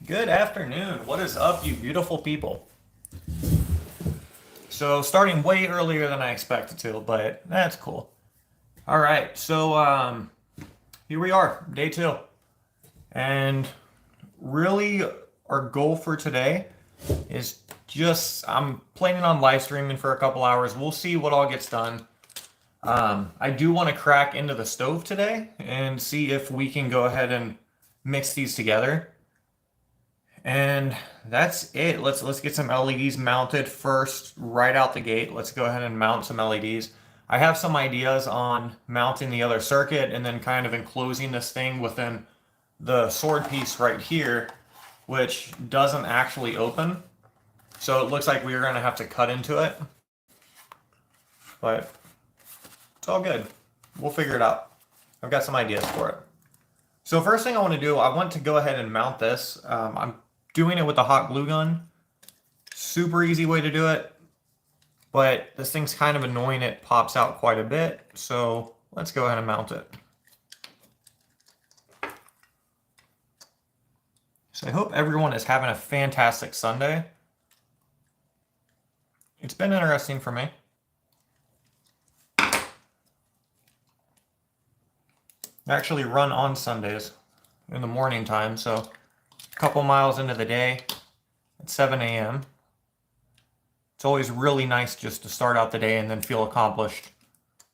Good afternoon. What is up, you beautiful people? So, starting way earlier than I expected to, but that's cool. All right, so here we are, day two. And really, our goal for today is I'm planning on live streaming for a couple hours. We'll see what all gets done. I do want to crack into the stove today and see if we can go ahead and mix these together. And that's it. Let's get some LEDs mounted first, right out the gate. Let's go ahead and mount some LEDs. I have some ideas on mounting the other circuit and then kind of enclosing this thing within the sword piece right here, which doesn't actually open. So it looks like we're going to have to cut into it. But it's all good. We'll figure it out. I've got some ideas for it. So first thing I want to do, I want to go ahead and mount this. I'm doing it with a hot glue gun. Super easy way to do it. But this thing's kind of annoying. It pops out quite a bit. So let's go ahead and mount it. So I hope everyone is having a fantastic Sunday. It's been interesting for me. I actually run on Sundays in the morning time, so a couple miles into the day at 7 a.m. It's always really nice just to start out the day and then feel accomplished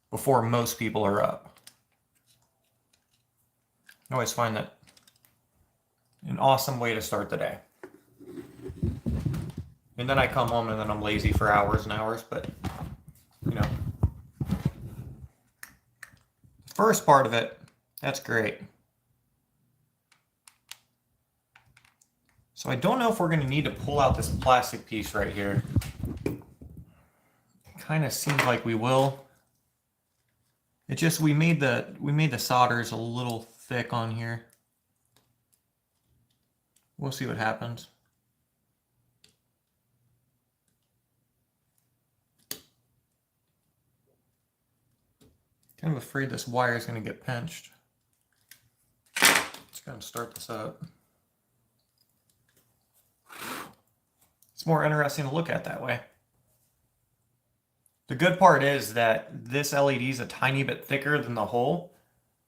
before most people are up. I always find that an awesome way to start the day. And then I come home and then I'm lazy for hours and hours, but you know. The first part of it, that's great. So I don't know if we're going to need to pull out this plastic piece right here. It kind of seems like we will. It just we made the solders a little thick on here. We'll see what happens. Kind of afraid this wire is going to get pinched. Let's go and start this up. It's more interesting to look at that way. The good part is that this LED is a tiny bit thicker than the hole,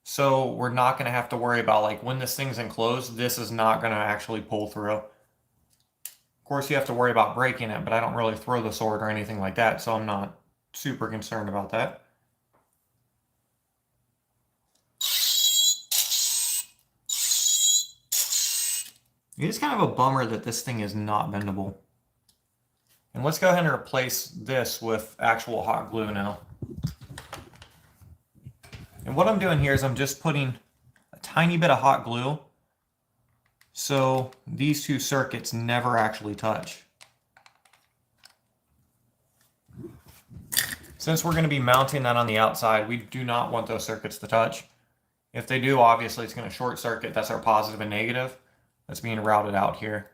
so we're not going to have to worry about, like, when this thing's enclosed, this is not going to actually pull through. Of course, you have to worry about breaking it, but I don't really throw the sword or anything like that, so I'm not super concerned about that. It is kind of a bummer that this thing is not bendable. And let's go ahead and replace this with actual hot glue now. And what I'm doing here is I'm just putting a tiny bit of hot glue so these two circuits never actually touch. Since we're going to be mounting that on the outside, we do not want those circuits to touch. If they do, obviously it's going to short circuit. That's our positive and negative that's being routed out here.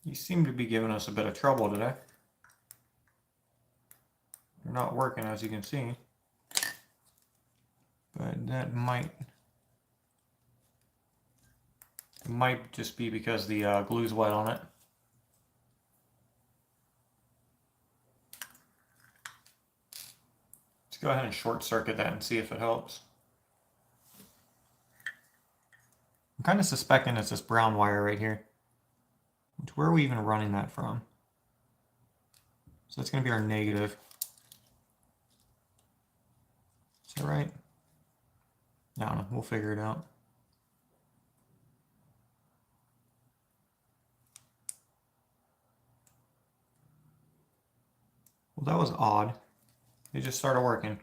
You seem to be giving us a bit of trouble today. They're not working, as you can see. But that might just be because the glue's wet on it. Let's go ahead and short circuit that and see if it helps. I'm kind of suspecting it's this brown wire right here. Where are we even running that from? So that's going to be our negative. Is that right? I don't know. We'll figure it out. Well, that was odd. It just started working.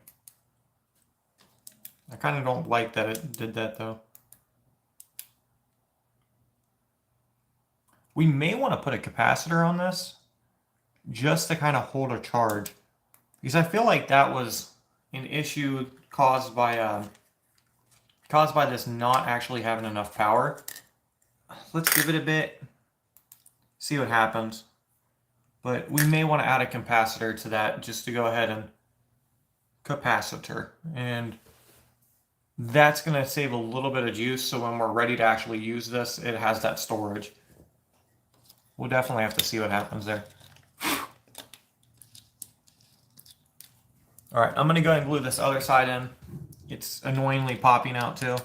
I kind of don't like that it did that, though. We may want to put a capacitor on this just to kind of hold a charge, because I feel like that was an issue caused by this not actually having enough power. Let's give it a bit, see what happens. But we may want to add a capacitor to that just to go ahead and capacitor. And that's going to save a little bit of juice, so when we're ready to actually use this, it has that storage. We'll definitely have to see what happens there. All right, I'm going to go ahead and glue this other side in. It's annoyingly popping out too.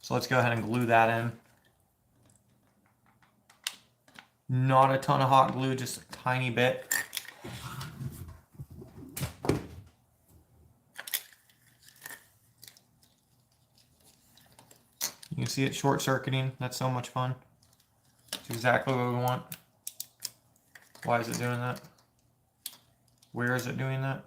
So let's go ahead and glue that in. Not a ton of hot glue, just a tiny bit. You can see it short circuiting. That's so much fun. It's exactly what we want. Why is it doing that? Where is it doing that?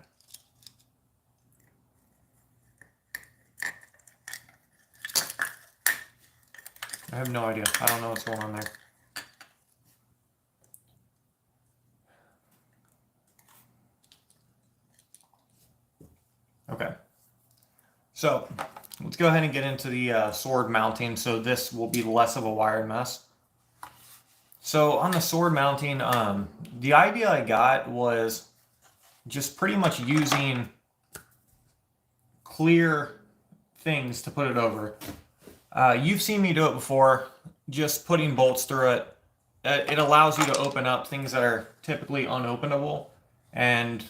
I have no idea. I don't know what's going on there. Okay. So let's go ahead and get into the sword mounting, so this will be less of a wired mess. So on the sword mounting, the idea I got was just pretty much using clear things to put it over. You've seen me do it before, just putting bolts through it. It allows you to open up things that are typically unopenable, and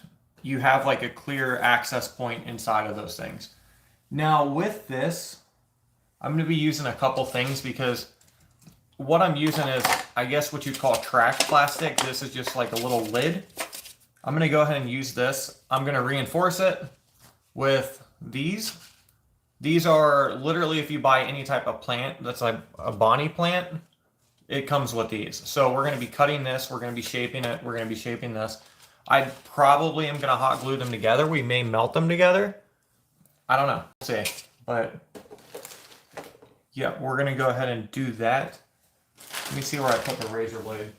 you have like a clear access point inside of those things. Now with this, I'm going to be using a couple things, because what I'm using is, I guess, what you'd call trash plastic. This is just like a little lid. I'm going to go ahead and use this. I'm going to reinforce it with these. These are literally, if you buy any type of plant that's like a Bonnie plant, it comes with these. So we're going to be cutting this, we're going to be shaping it, we're going to be shaping this. I probably am going to hot glue them together. We may melt them together. I don't know. We'll see. But yeah, we're going to go ahead and do that. Let me see where I put the razor blade.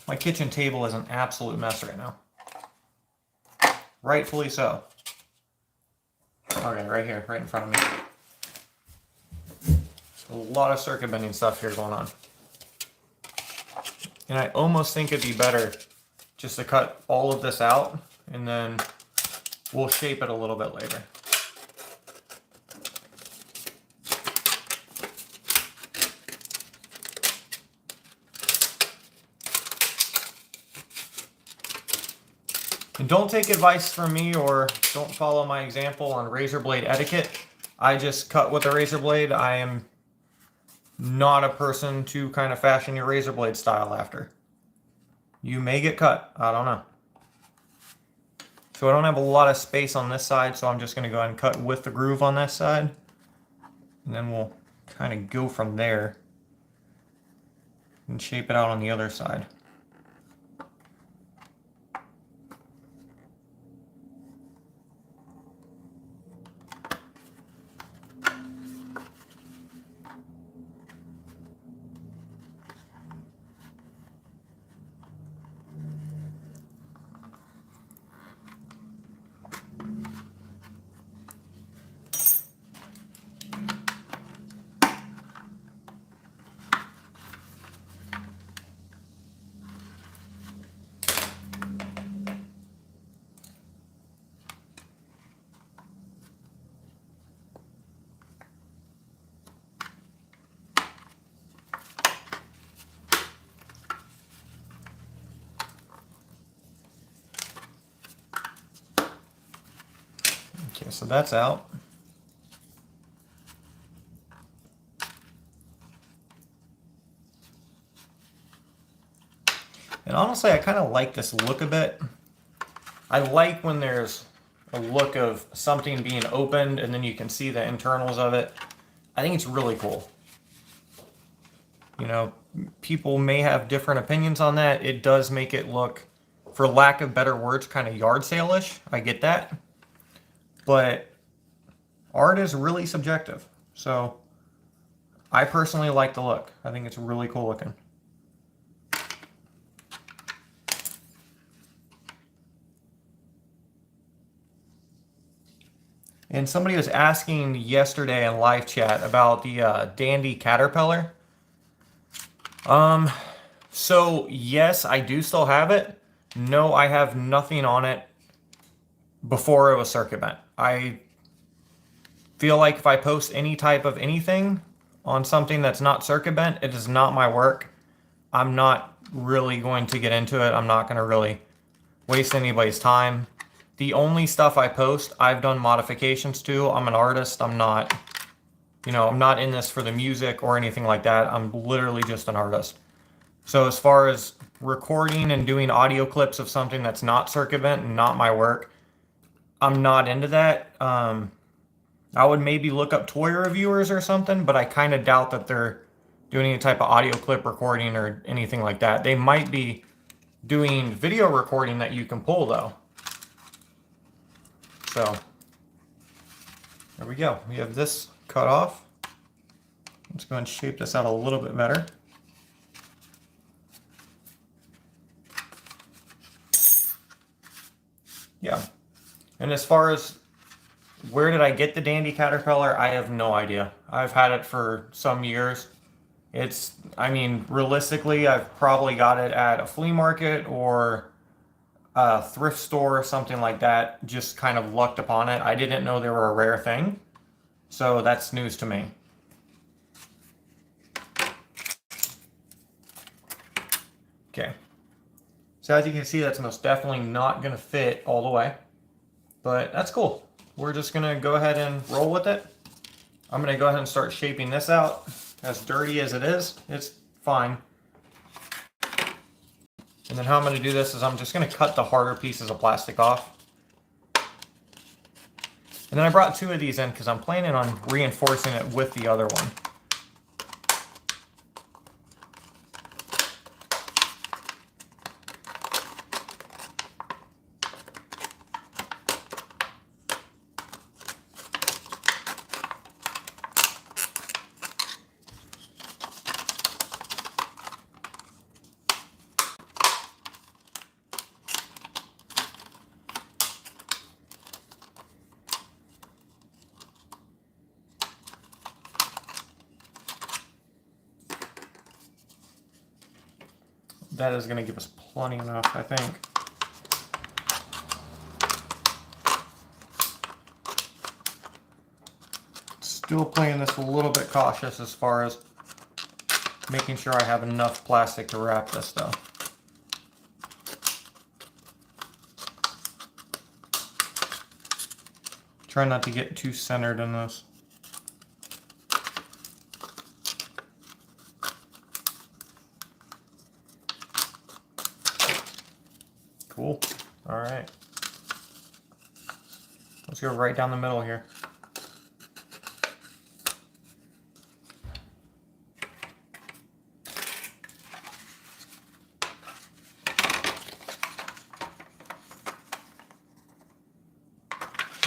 My kitchen table is an absolute mess right now. Rightfully so. Okay, right here, right in front of me. A lot of circuit bending stuff here going on. And I almost think it'd be better just to cut all of this out, and then we'll shape it a little bit later. And don't take advice from me, or don't follow my example on razor blade etiquette. I just cut with a razor blade. I am not a person to kind of fashion your razor blade style after. You may get cut. I don't know. So I don't have a lot of space on this side, so I'm just going to go ahead and cut with the groove on this side. And then we'll kind of go from there and shape it out on the other side. Okay, so that's out. And honestly, I kind of like this look a bit. I like when there's a look of something being opened and then you can see the internals of it. I think it's really cool. You know, people may have different opinions on that. It does make it look, for lack of better words, kind of yard sale-ish. I get that. But art is really subjective. So I personally like the look. I think it's really cool looking. And somebody was asking yesterday in live chat about the Dandy Caterpillar. So yes, I do still have it. No, I have nothing on it before it was circuit bent. I feel like if I post any type of anything on something that's not circuit bent, it is not my work. I'm not really going to get into it. I'm not going to really waste anybody's time. The only stuff I post, I've done modifications to. I'm an artist. I'm not, I'm not in this for the music or anything like that. I'm literally just an artist. So as far as recording and doing audio clips of something that's not circuit bent and not my work, I'm not into that. I would maybe look up toy reviewers or something, but I kind of doubt that they're doing any type of audio clip recording or anything like that. They might be doing video recording that you can pull though. So there we go. We have this cut off. Let's go ahead and shape this out a little bit better. Yeah. And as far as where did I get the Dandy Caterpillar, I have no idea. I've had it for some years. I mean, realistically, I've probably got it at a flea market or a thrift store or something like that. Just kind of lucked upon it. I didn't know they were a rare thing. So that's news to me. Okay. So as you can see, that's most definitely not going to fit all the way. But that's cool. We're just going to go ahead and roll with it. I'm going to go ahead and start shaping this out. As dirty as it is, it's fine. And then how I'm going to do this is I'm just going to cut the harder pieces of plastic off. And then I brought 2 of these in because I'm planning on reinforcing it with the other one. That is going to give us plenty enough, I think. Still playing this a little bit cautious as far as making sure I have enough plastic to wrap this though. Try not to get too centered in this. Cool. All right. Let's go right down the middle here.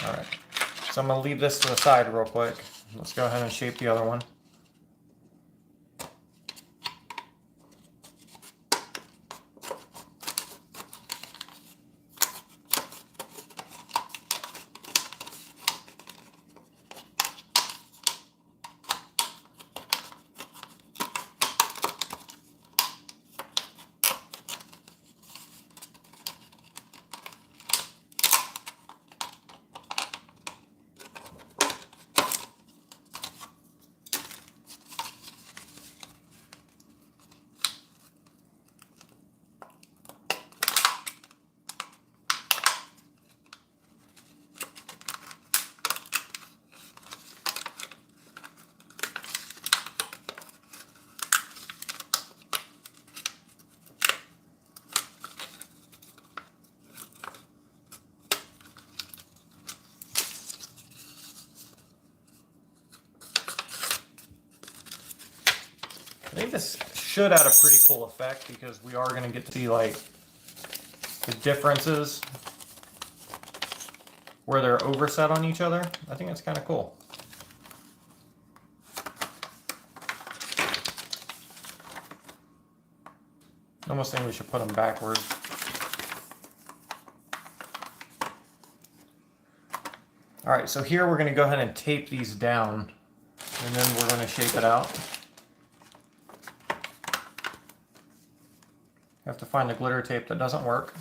All right. So I'm going to leave this to the side real quick. Let's go ahead and shape the other one. I think this should add a pretty cool effect because we are going to get to see like the differences where they're overset on each other. I think it's kind of cool. I almost think we should put them backwards. All right, so here we're going to go ahead and tape these down, and then we're going to shape it out. Have to find the glitter tape that doesn't work.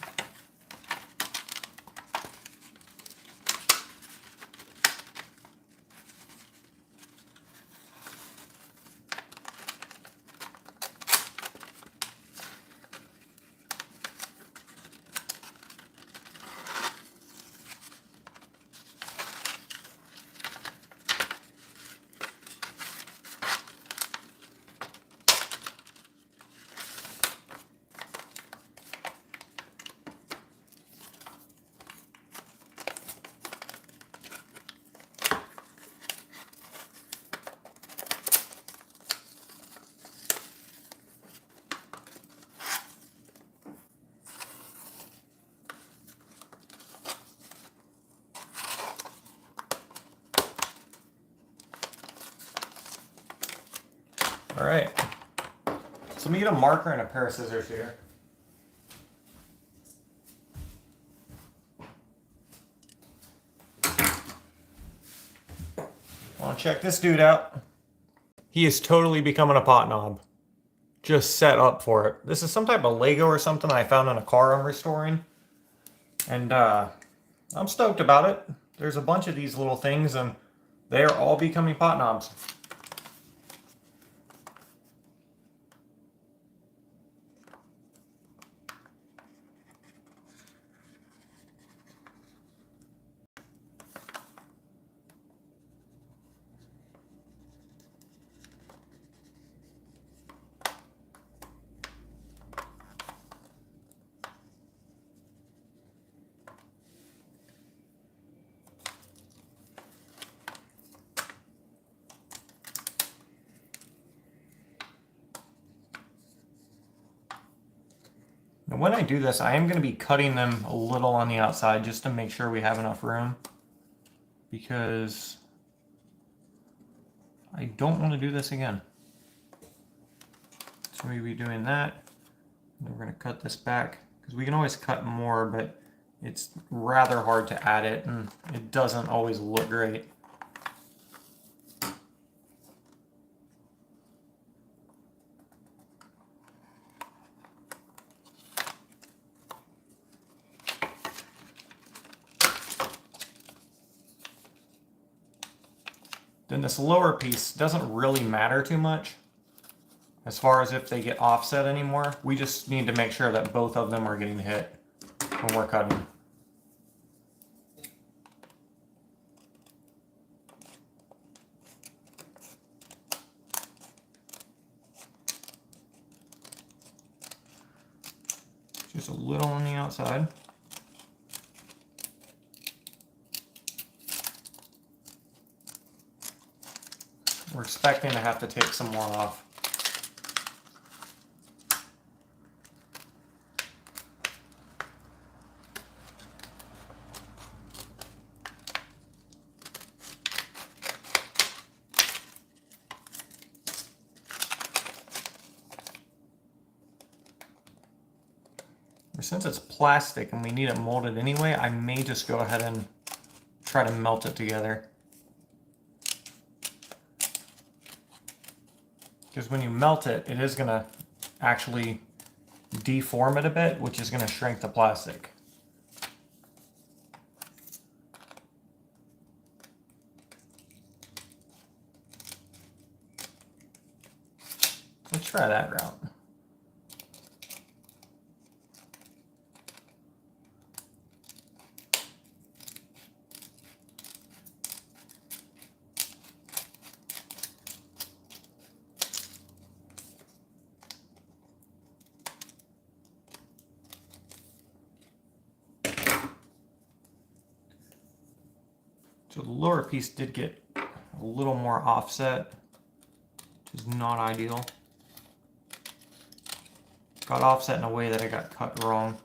All right, so let me get a marker and a pair of scissors here. Want to check this dude out? He is totally becoming a pot knob. Just set up for it. This is some type of Lego or something I found in a car I'm restoring. And I'm stoked about it. There's a bunch of these little things and they are all becoming pot knobs. And when I do this, I am going to be cutting them a little on the outside just to make sure we have enough room, because I don't want to do this again. So we'll be doing that. And we're going to cut this back because we can always cut more, but it's rather hard to add it and it doesn't always look great. Then this lower piece doesn't really matter too much as far as if they get offset anymore. We just need to make sure that both of them are getting hit when we're cutting. Just a little on the outside. We're expecting to have to take some more off. Since it's plastic and we need it molded anyway, I may just go ahead and try to melt it together. Because when you melt it, it is going to actually deform it a bit, which is going to shrink the plastic. Let's try that route. So the lower piece did get a little more offset, which is not ideal. Got offset in a way that I got cut wrong.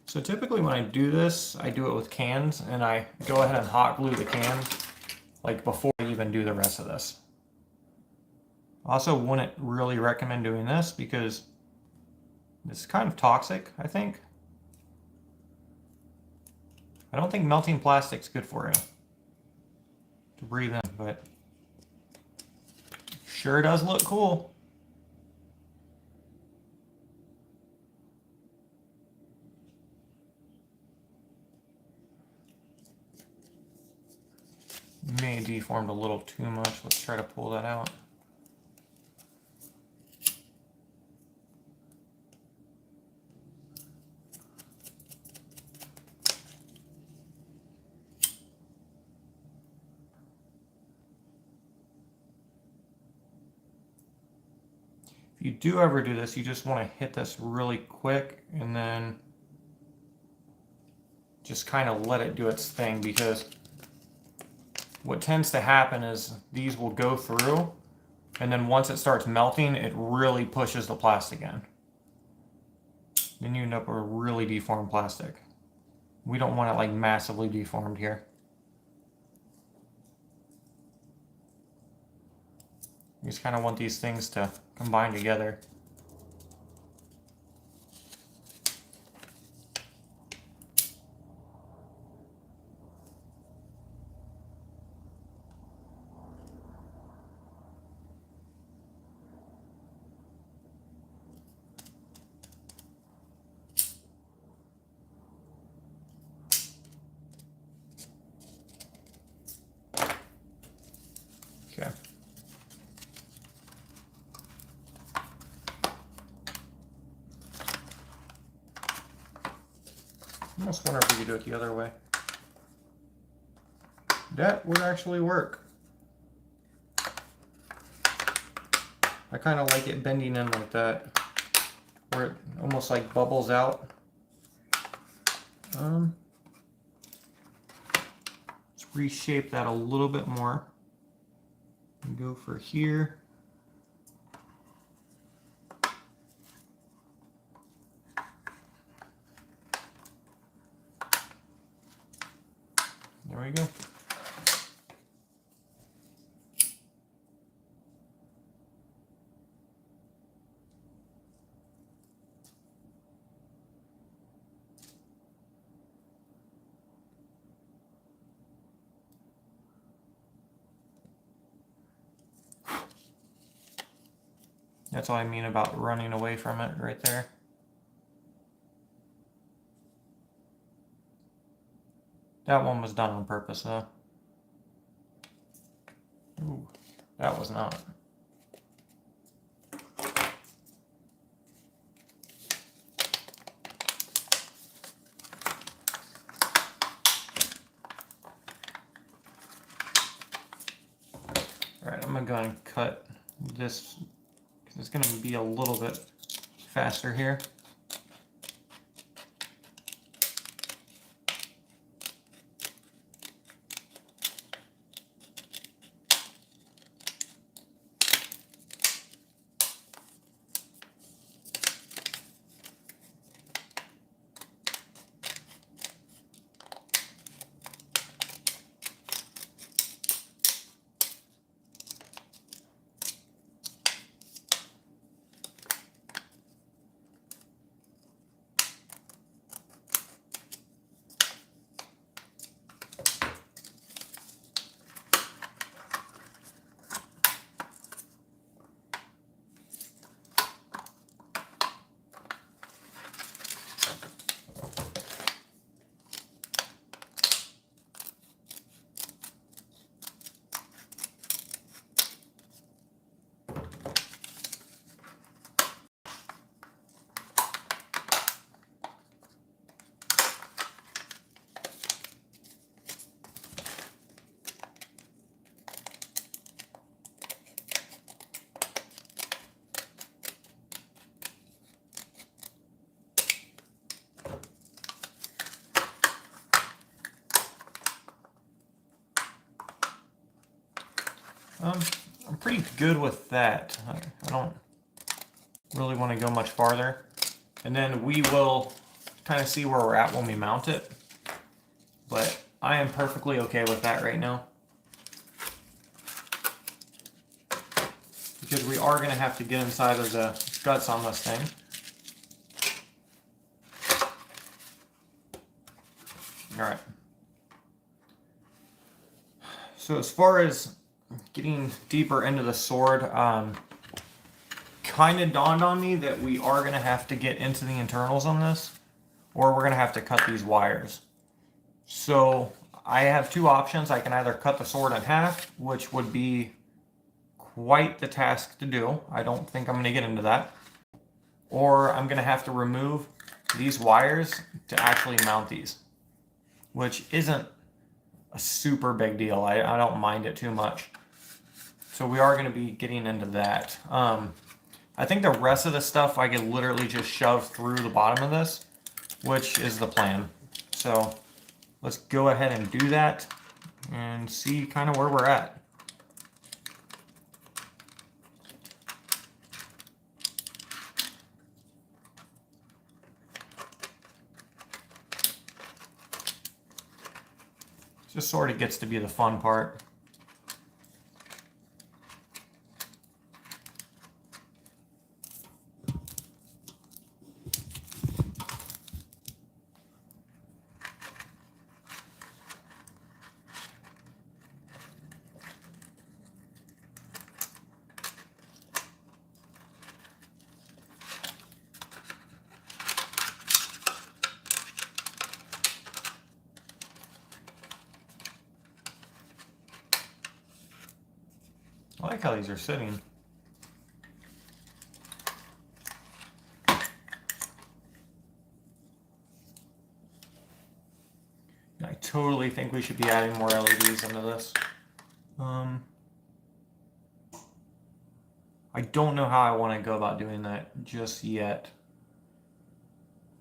So So typically when I do this, I do it with cans, and I go ahead and hot glue the cans like before I even do the rest of this. Also wouldn't really recommend doing this because it's kind of toxic, I think. I don't think melting plastic's good for you to breathe in, but sure does look cool. May have deformed a little too much. Let's try to pull that out. If you do ever do this, you just want to hit this really quick and then just kind of let it do its thing, because what tends to happen is these will go through, and then once it starts melting, it really pushes the plastic in. Then you end up with a really deformed plastic. We don't want it like massively deformed here. You just kind of want these things to combine together. Okay. I almost wonder if we could do it the other way. That would actually work. I kind of like it bending in like that, where it almost like bubbles out. Let's reshape that a little bit more. And go for here. There we go. That's all I mean about running away from it right there. That one was done on purpose though. Ooh, that was not. Alright, I'm gonna go ahead and cut this. It's going to be a little bit faster here. I'm pretty good with that. I don't really want to go much farther. And then we will kind of see where we're at when we mount it. But I am perfectly okay with that right now. Because we are going to have to get inside of the guts on this thing. Alright. So as far as getting deeper into the sword, kind of dawned on me that we are going to have to get into the internals on this, or we're going to have to cut these wires. So I have two options. I can either cut the sword in half, which would be quite the task to do. I don't think I'm going to get into that. Or I'm going to have to remove these wires to actually mount these, which isn't a super big deal. I don't mind it too much. So we are going to be getting into that. I think the rest of the stuff I could literally just shove through the bottom of this, which is the plan. So let's go ahead and do that and see kind of where we're at. Just sort of gets to be the fun part. I like how these are sitting. I totally think we should be adding more LEDs into this. I don't know how I want to go about doing that just yet.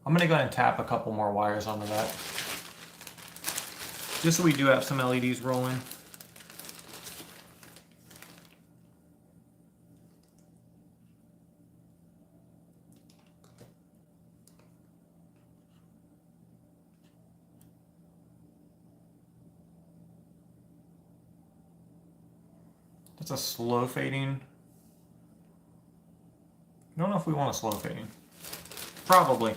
I'm going to go ahead and tap a couple more wires onto that. Just so we do have some LEDs rolling. That's a slow fading. I don't know if we want a slow fading. Probably.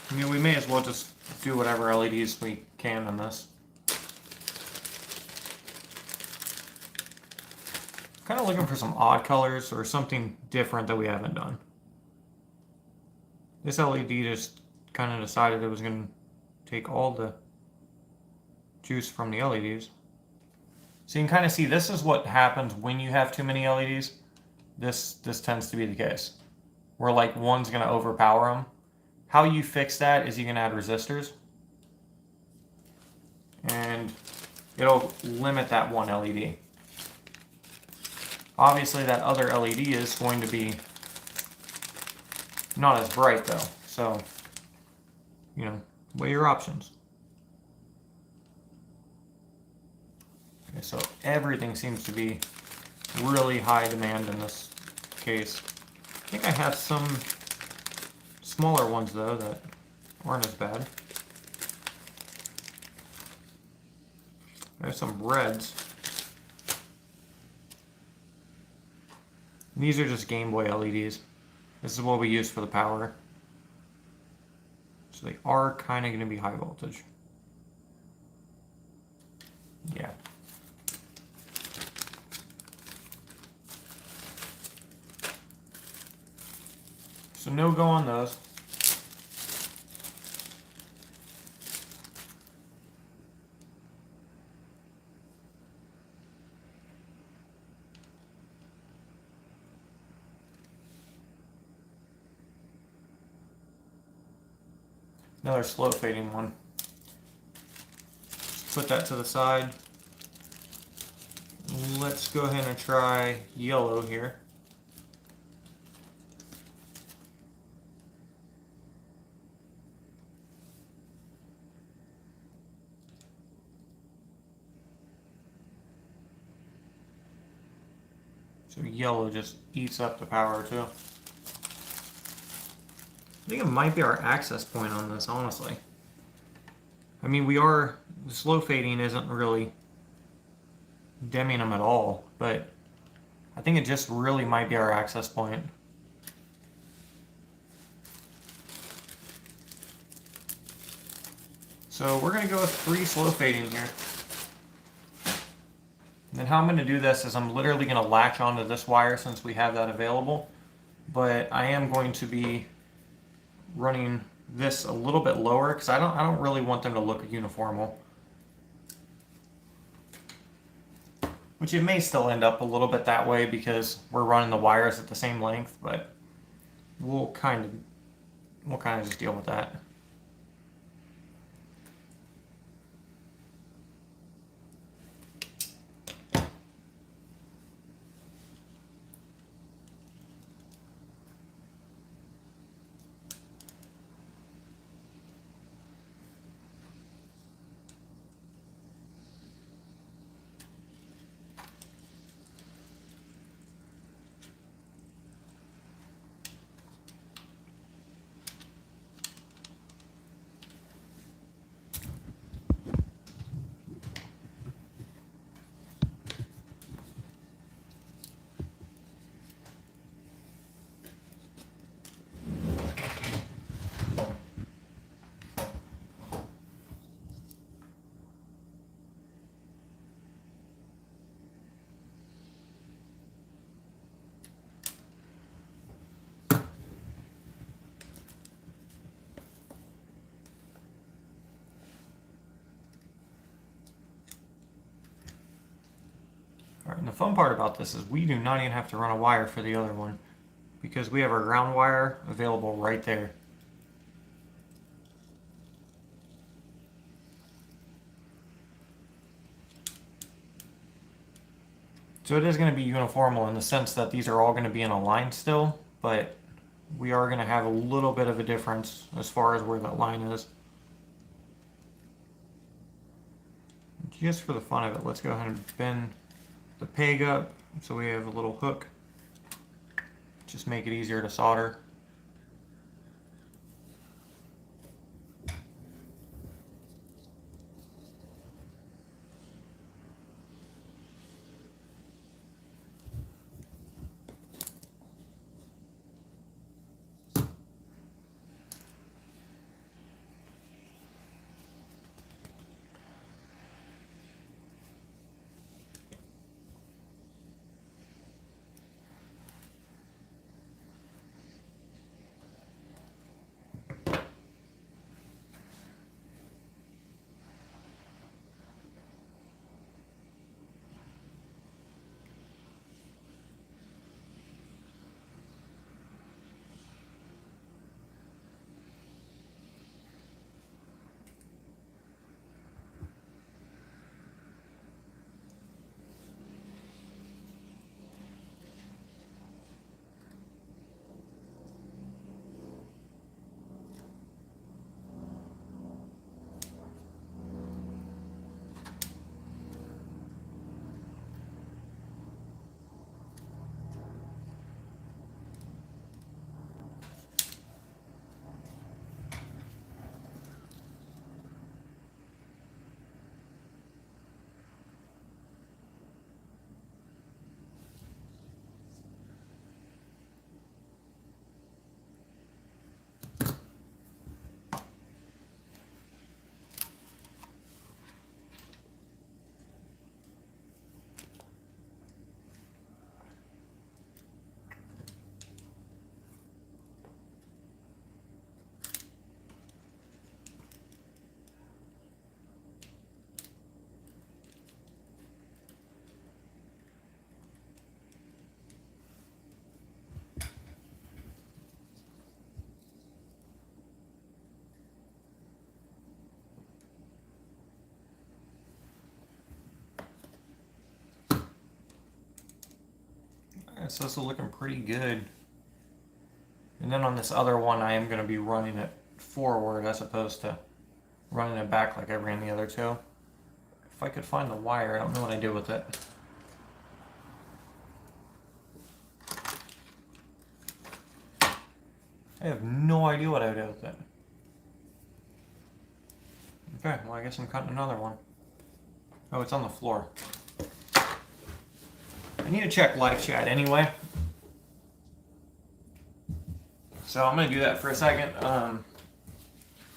I mean, we may as well just do whatever LEDs we can in this. Kind of looking for some odd colors or something different that we haven't done. This LED just kind of decided it was going to take all the juice from the LEDs. So you can kind of see this is what happens when you have too many LEDs. This tends to be the case, where like one's going to overpower them. How you fix that is you can add resistors, and it'll limit that one LED. Obviously that other LED is going to be not as bright though, so you know, weigh your options. Okay, so everything seems to be really high demand in this case. I think I have some smaller ones though that aren't as bad. There's some reds. These are just Game Boy LEDs. This is what we use for the power. So they are kind of going to be high voltage. Yeah. So no go on those. Another slow fading one. Just put that to the side. Let's go ahead and try yellow here. So yellow just eats up the power too. think it might be our access point on this, honestly. I mean, the slow fading isn't really dimming them at all, but I think it just really might be our access point. So we're going to go with 3 slow fading here. And then how I'm going to do this is I'm literally going to latch onto this wire since we have that available. But I am going to be running this a little bit lower because I don't really want them to look uniformal. Which it may still end up a little bit that way because we're running the wires at the same length, but we'll kind of just deal with that. Alright, and the fun part about this is we do not even have to run a wire for the other one because we have our ground wire available right there. So it is going to be uniformal in the sense that these are all going to be in a line still, but we are going to have a little bit of a difference as far as where that line is. Just for the fun of it, let's go ahead and bend the peg up so we have a little hook. Just make it easier to solder. So this is looking pretty good. And then on this other one, I am going to be running it forward as opposed to running it back like I ran the other two. If I could find the wire, I don't know what I did with it. I have no idea what I would do with it. Okay, well I guess I'm cutting another one. Oh, it's on the floor. I need to check live chat anyway. So I'm going to do that for a second.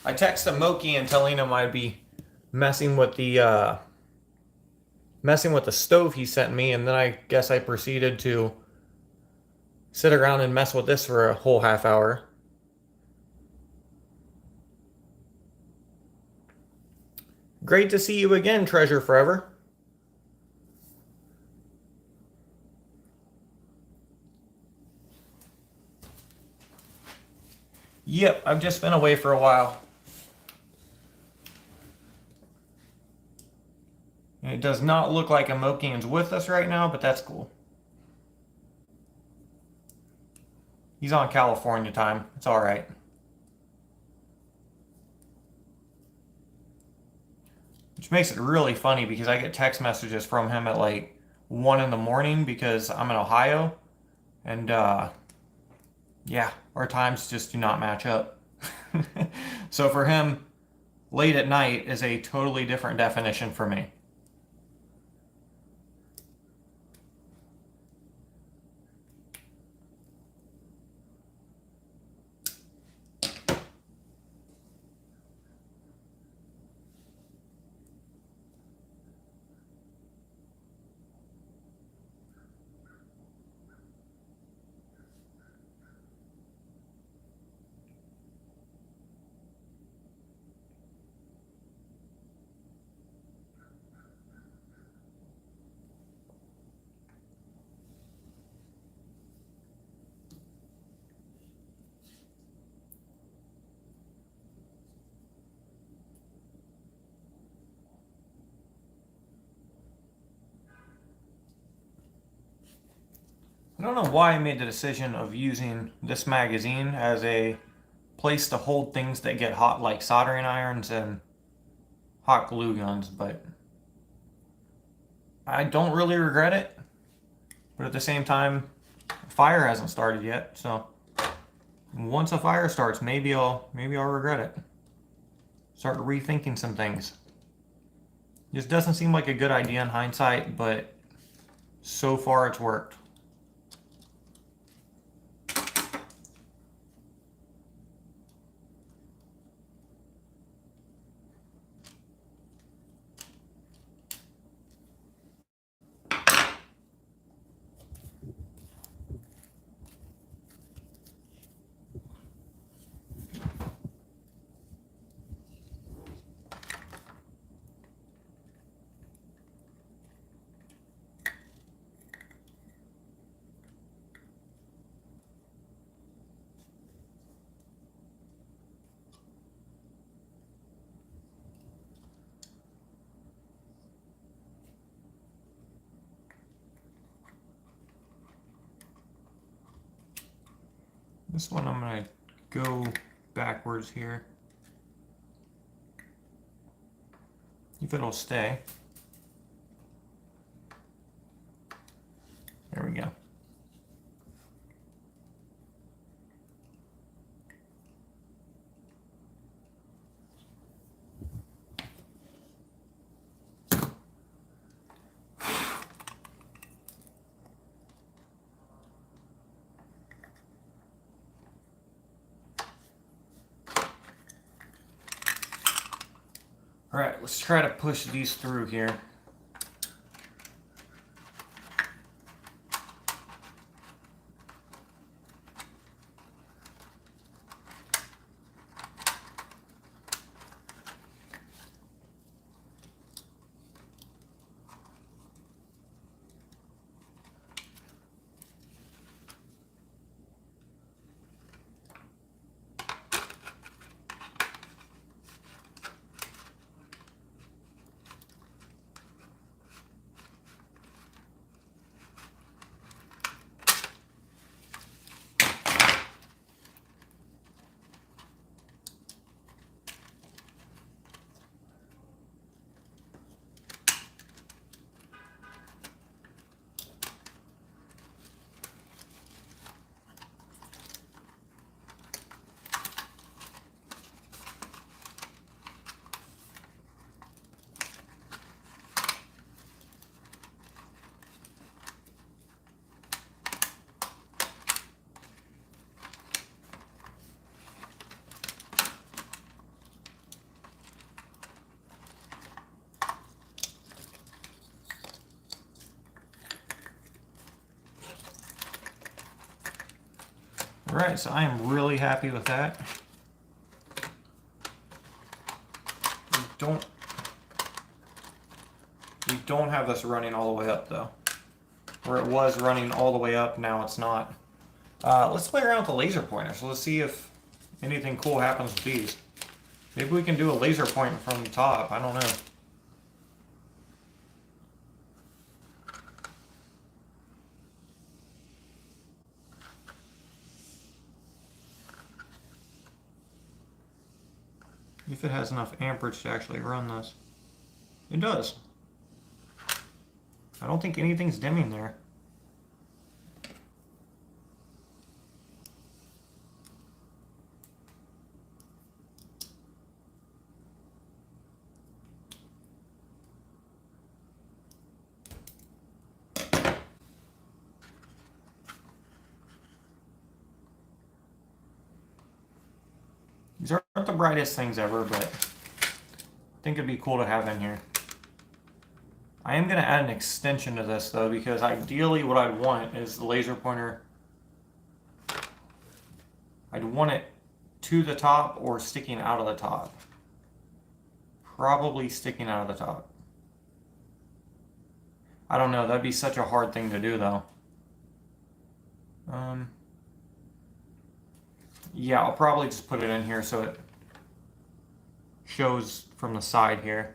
I texted Moki and telling him I'd be messing with the stove he sent me, and then I guess I proceeded to sit around and mess with this for a whole half hour. Great to see you again, Treasure Forever. Yep, I've just been away for a while. It does not look like Amokian's with us right now, but that's cool. He's on California time. It's all right. Which makes it really funny because I get text messages from him at like 1 in the morning because I'm in Ohio. And yeah, our times just do not match up. So for him, late at night is a totally different definition for me. I don't know why I made the decision of using this magazine as a place to hold things that get hot, like soldering irons and hot glue guns, but I don't really regret it. But at the same time, fire hasn't started yet, so once a fire starts, maybe I'll regret it. Start rethinking some things. This doesn't seem like a good idea in hindsight, but so far it's worked. This one I'm going to go backwards here. If it'll stay. There we go. All right, let's try to push these through here. Alright, so I am really happy with that. We don't have this running all the way up though. Where it was running all the way up, now it's not. Let's play around with the laser pointer. So let's see if anything cool happens with these. Maybe we can do a laser point from the top. I don't know. If it has enough amperage to actually run this. It does. I don't think anything's dimming there. These aren't the brightest things ever, but I think it'd be cool to have in here. I am going to add an extension to this though, because ideally what I'd want is the laser pointer. I'd want it to the top or sticking out of the top. Probably sticking out of the top. I don't know, that'd be such a hard thing to do though. Yeah, I'll probably just put it in here so it shows from the side here.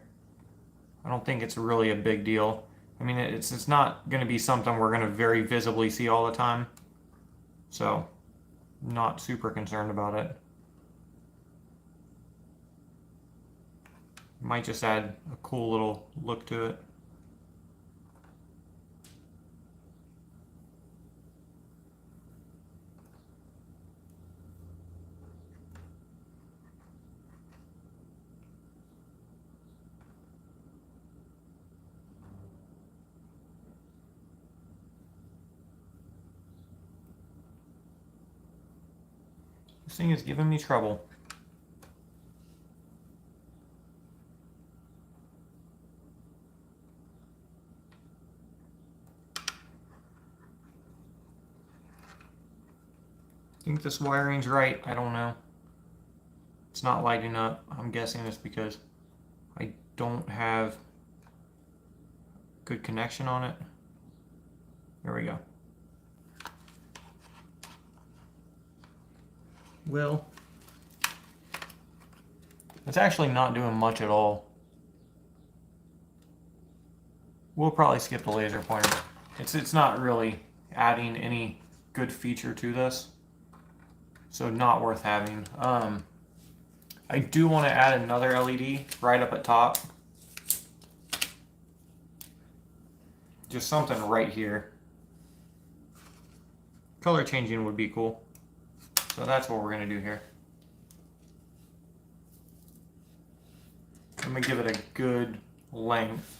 I don't think it's really a big deal. I mean, it's not going to be something we're going to very visibly see all the time. So, not super concerned about it. Might just add a cool little look to it. This thing is giving me trouble. I think this wiring's right. I don't know. It's not lighting up. I'm guessing it's because I don't have good connection on it. There we go. Well, it's actually not doing much at all. We'll probably skip the laser pointer. It's not really adding any good feature to this, so not worth having. I do want to add another LED right up at top. Just something right here. Color changing would be cool. So that's what we're going to do here. I'm going to give it a good length.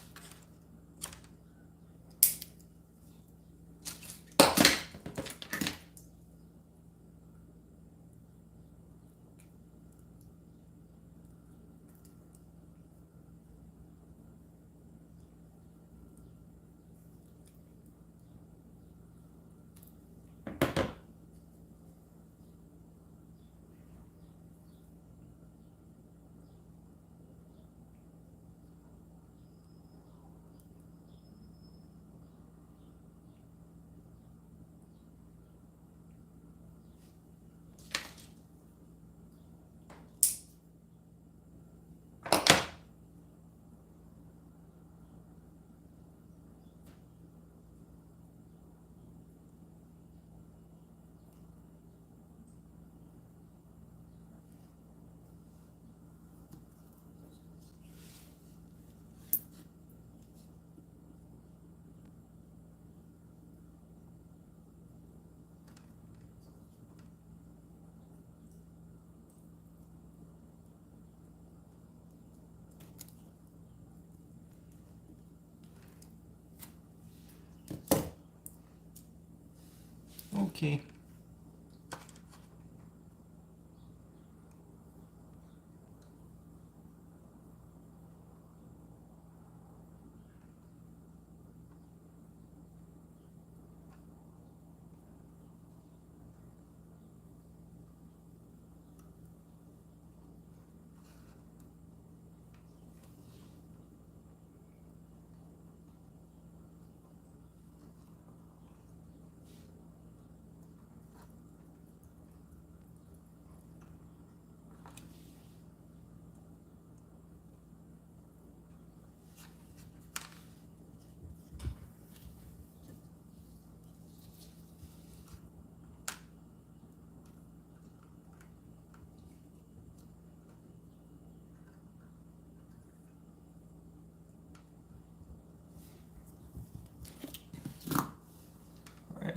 Okay.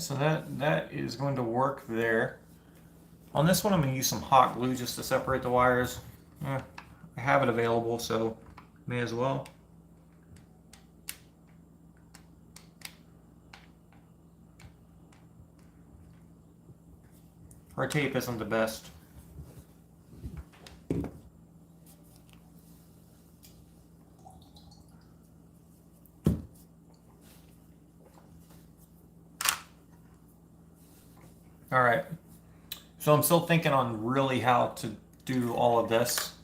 so that is going to work there. On this one, I'm going to use some hot glue just to separate the wires. I have it available, so may as well. Our tape isn't the best. All right, so I'm still thinking on really how to do all of this.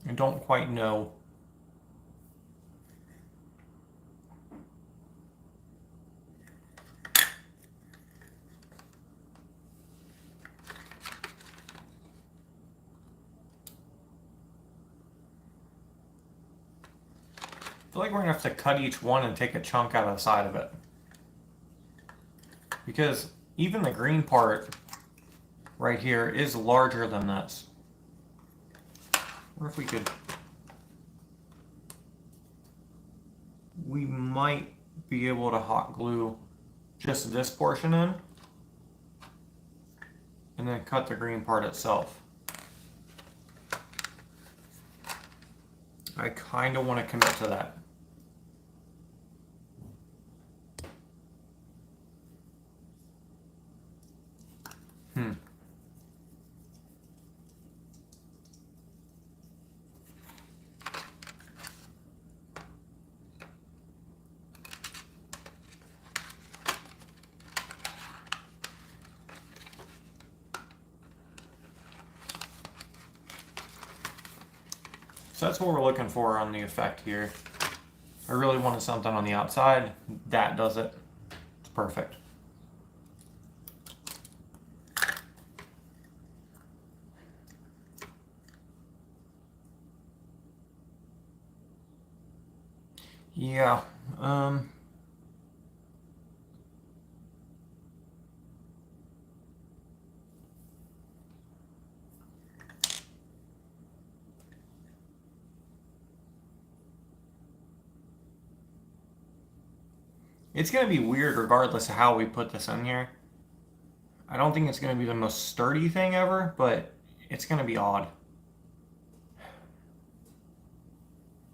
I don't quite know. I feel like we're gonna have to cut each one and take a chunk out of the side of it. Because even the green part right here is larger than this. Or if we could... We might be able to hot glue just this portion in. And then cut the green part itself. I kind of want to commit to that. So that's what we're looking for on the effect here. I really wanted something on the outside. That does it. It's perfect. Yeah. It's going to be weird regardless of how we put this in here. I don't think it's going to be the most sturdy thing ever, but it's going to be odd.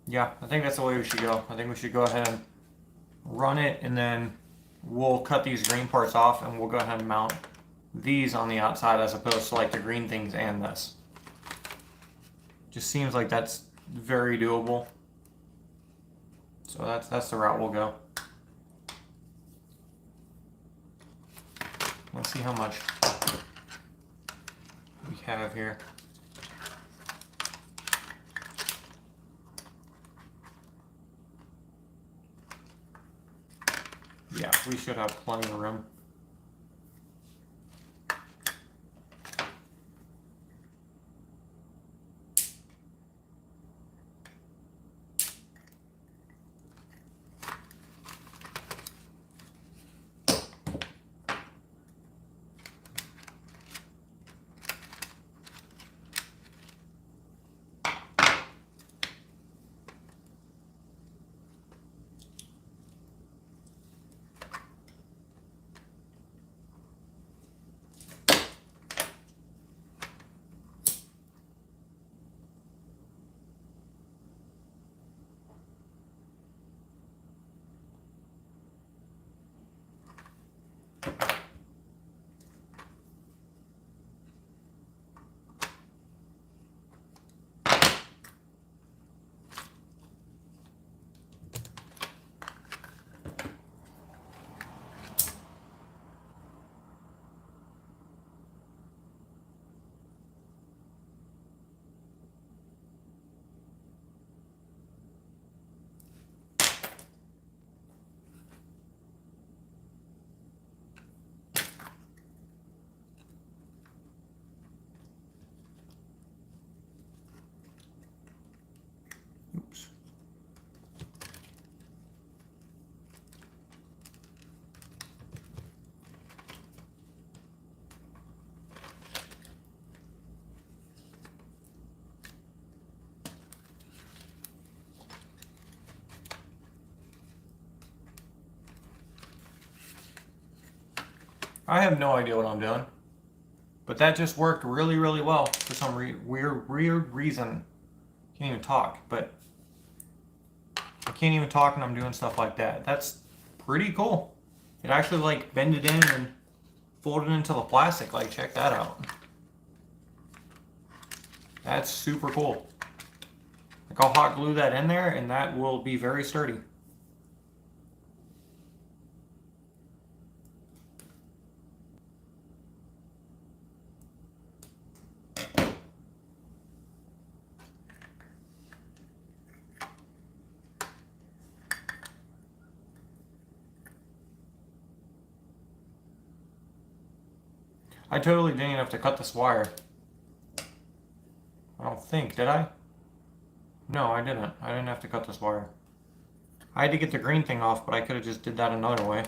Yeah, I think that's the way we should go. I think we should go ahead and run it, and then we'll cut these green parts off, and we'll go ahead and mount these on the outside as opposed to like the green things and this. Just seems like that's very doable. So that's the route we'll go. Let's see how much we have here. Yeah, we should have plenty of room. I have no idea what I'm doing. But that just worked really, really well for some weird reason. Can't even talk, but I can't even talk when I'm doing stuff like that. That's pretty cool. It actually like bended in and folded into the plastic. Like, check that out. That's super cool. Like, I'll hot glue that in there and that will be very sturdy. I totally didn't have to cut this wire. I don't think, did I? No, I didn't. I didn't have to cut this wire. I had to get the green thing off, but I could have just did that another way.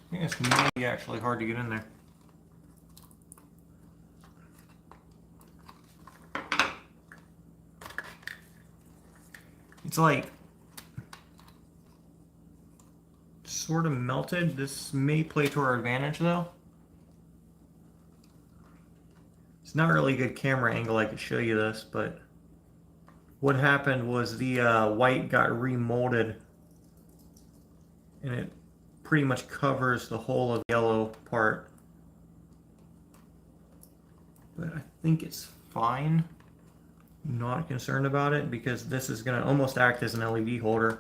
I think it's maybe actually hard to get in there. It's like sort of melted. This may play to our advantage though. It's not really a good camera angle I could show you this, but what happened was the white got remolded and it pretty much covers the whole of the yellow part. But I think it's fine. I'm not concerned about it because this is going to almost act as an LED holder.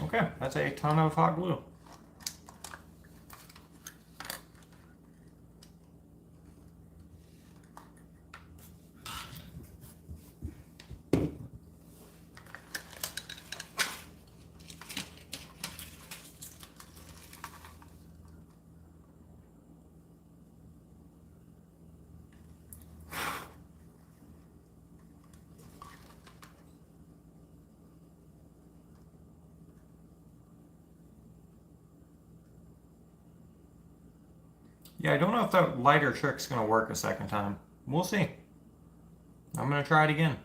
Okay, that's a ton of hot glue. Yeah, I don't know if that lighter trick's going to work a second time. We'll see. I'm going to try it again.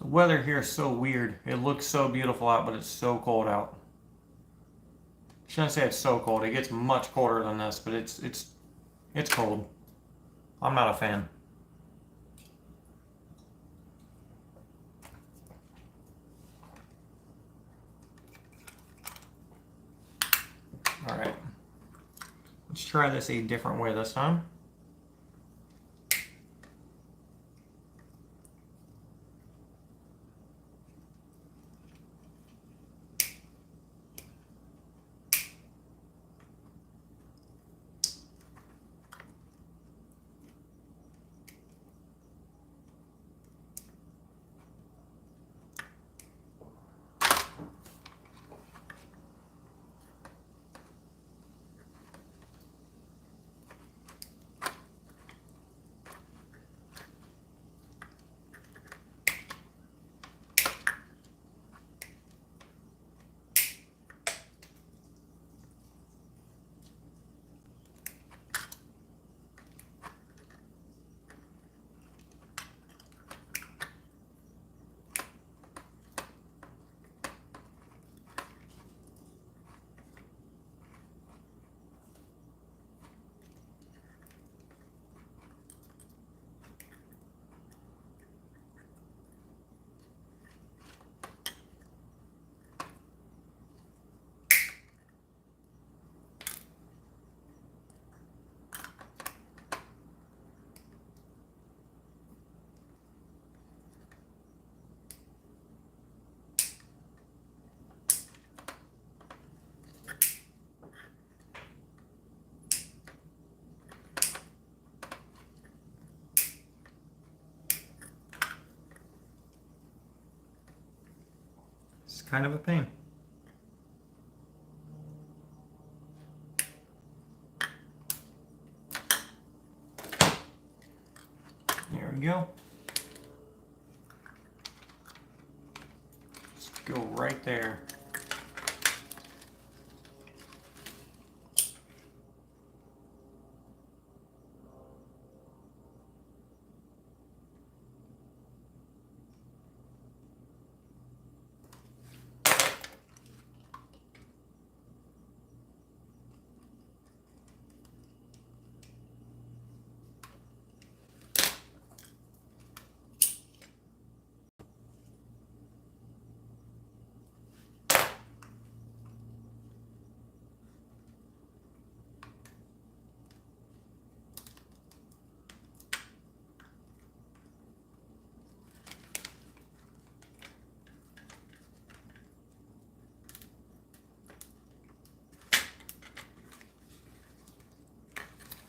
The weather here is so weird. It looks so beautiful out, but it's so cold out. I shouldn't say it's so cold. It gets much colder than this, but it's cold. I'm not a fan. All right. Let's try this a different way this time. It's kind of a pain. There we go. Just go right there.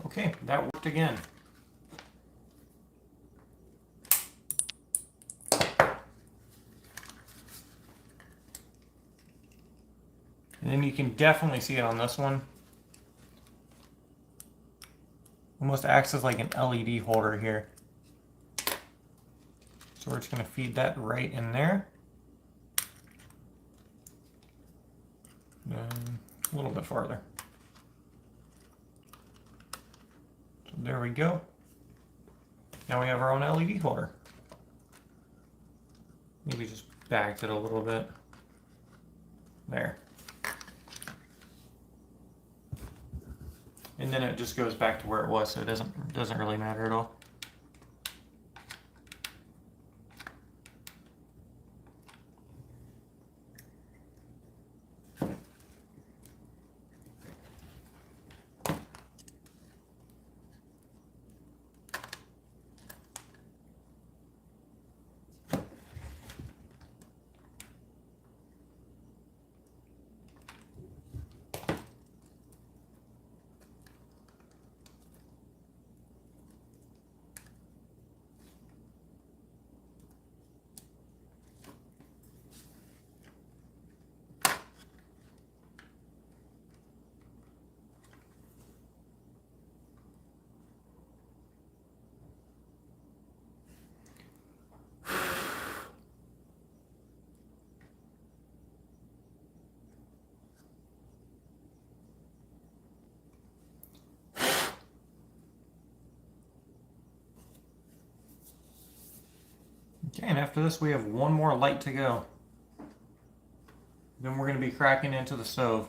Okay, that worked again. And then you can definitely see it on this one. Almost acts as like an LED holder here. So we're just going to feed that right in there. And a little bit farther. So there we go. Now we have our own LED holder. Maybe just backed it a little bit. There. And then it just goes back to where it was, so it doesn't really matter at all. Okay, and after this we have one more light to go. Then we're going to be cracking into the stove.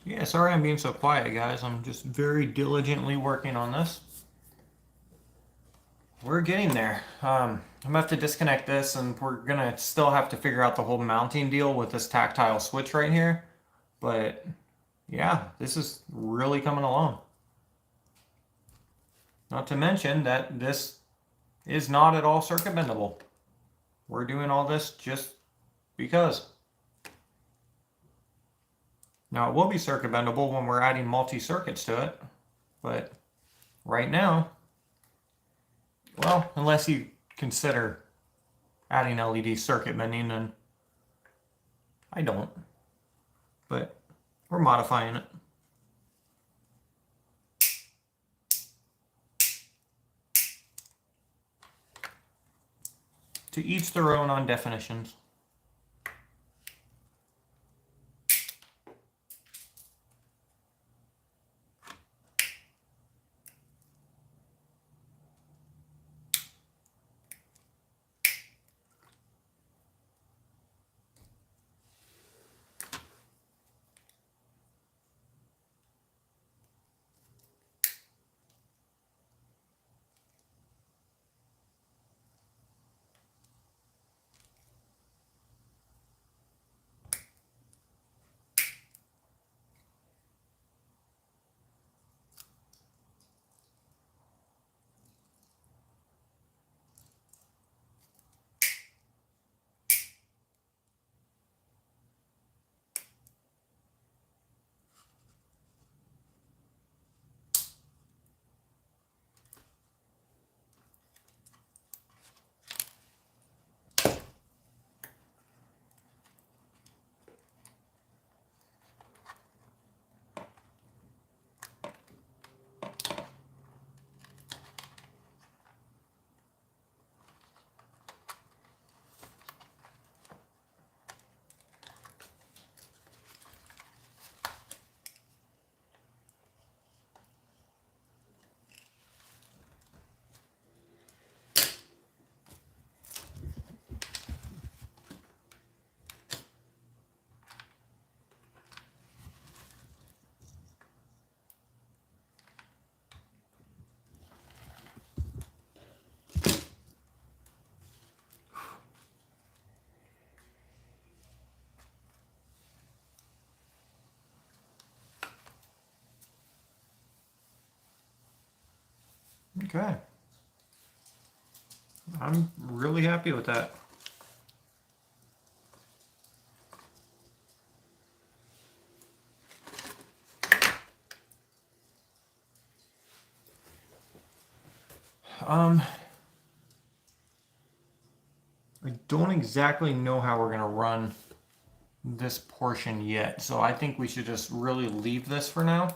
Yeah, sorry I'm being so quiet, guys. I'm just very diligently working on this. We're getting there. I'm gonna have to disconnect this, and we're gonna still have to figure out the whole mounting deal with this tactile switch right here. But yeah, this is really coming along. Not to mention that this is not at all circuit bendable. We're doing all this just because. Now it will be circuit bendable when we're adding multi-circuits to it, but right now, well, unless you consider adding LED circuit bending, then I don't. But we're modifying it. To each their own on definitions. Okay. I'm really happy with that. I don't exactly know how we're going to run this portion yet, so I think we should just really leave this for now.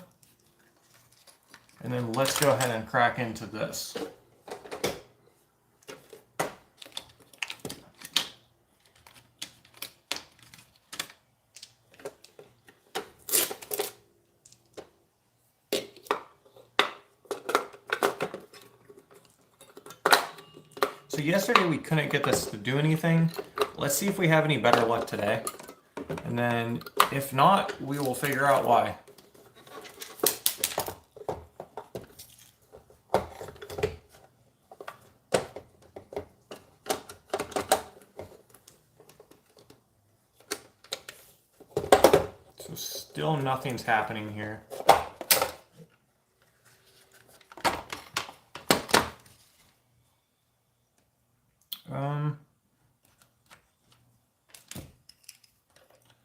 And then let's go ahead and crack into this. So yesterday we couldn't get this to do anything. Let's see if we have any better luck today. And then if not, we will figure out why. So still nothing's happening here.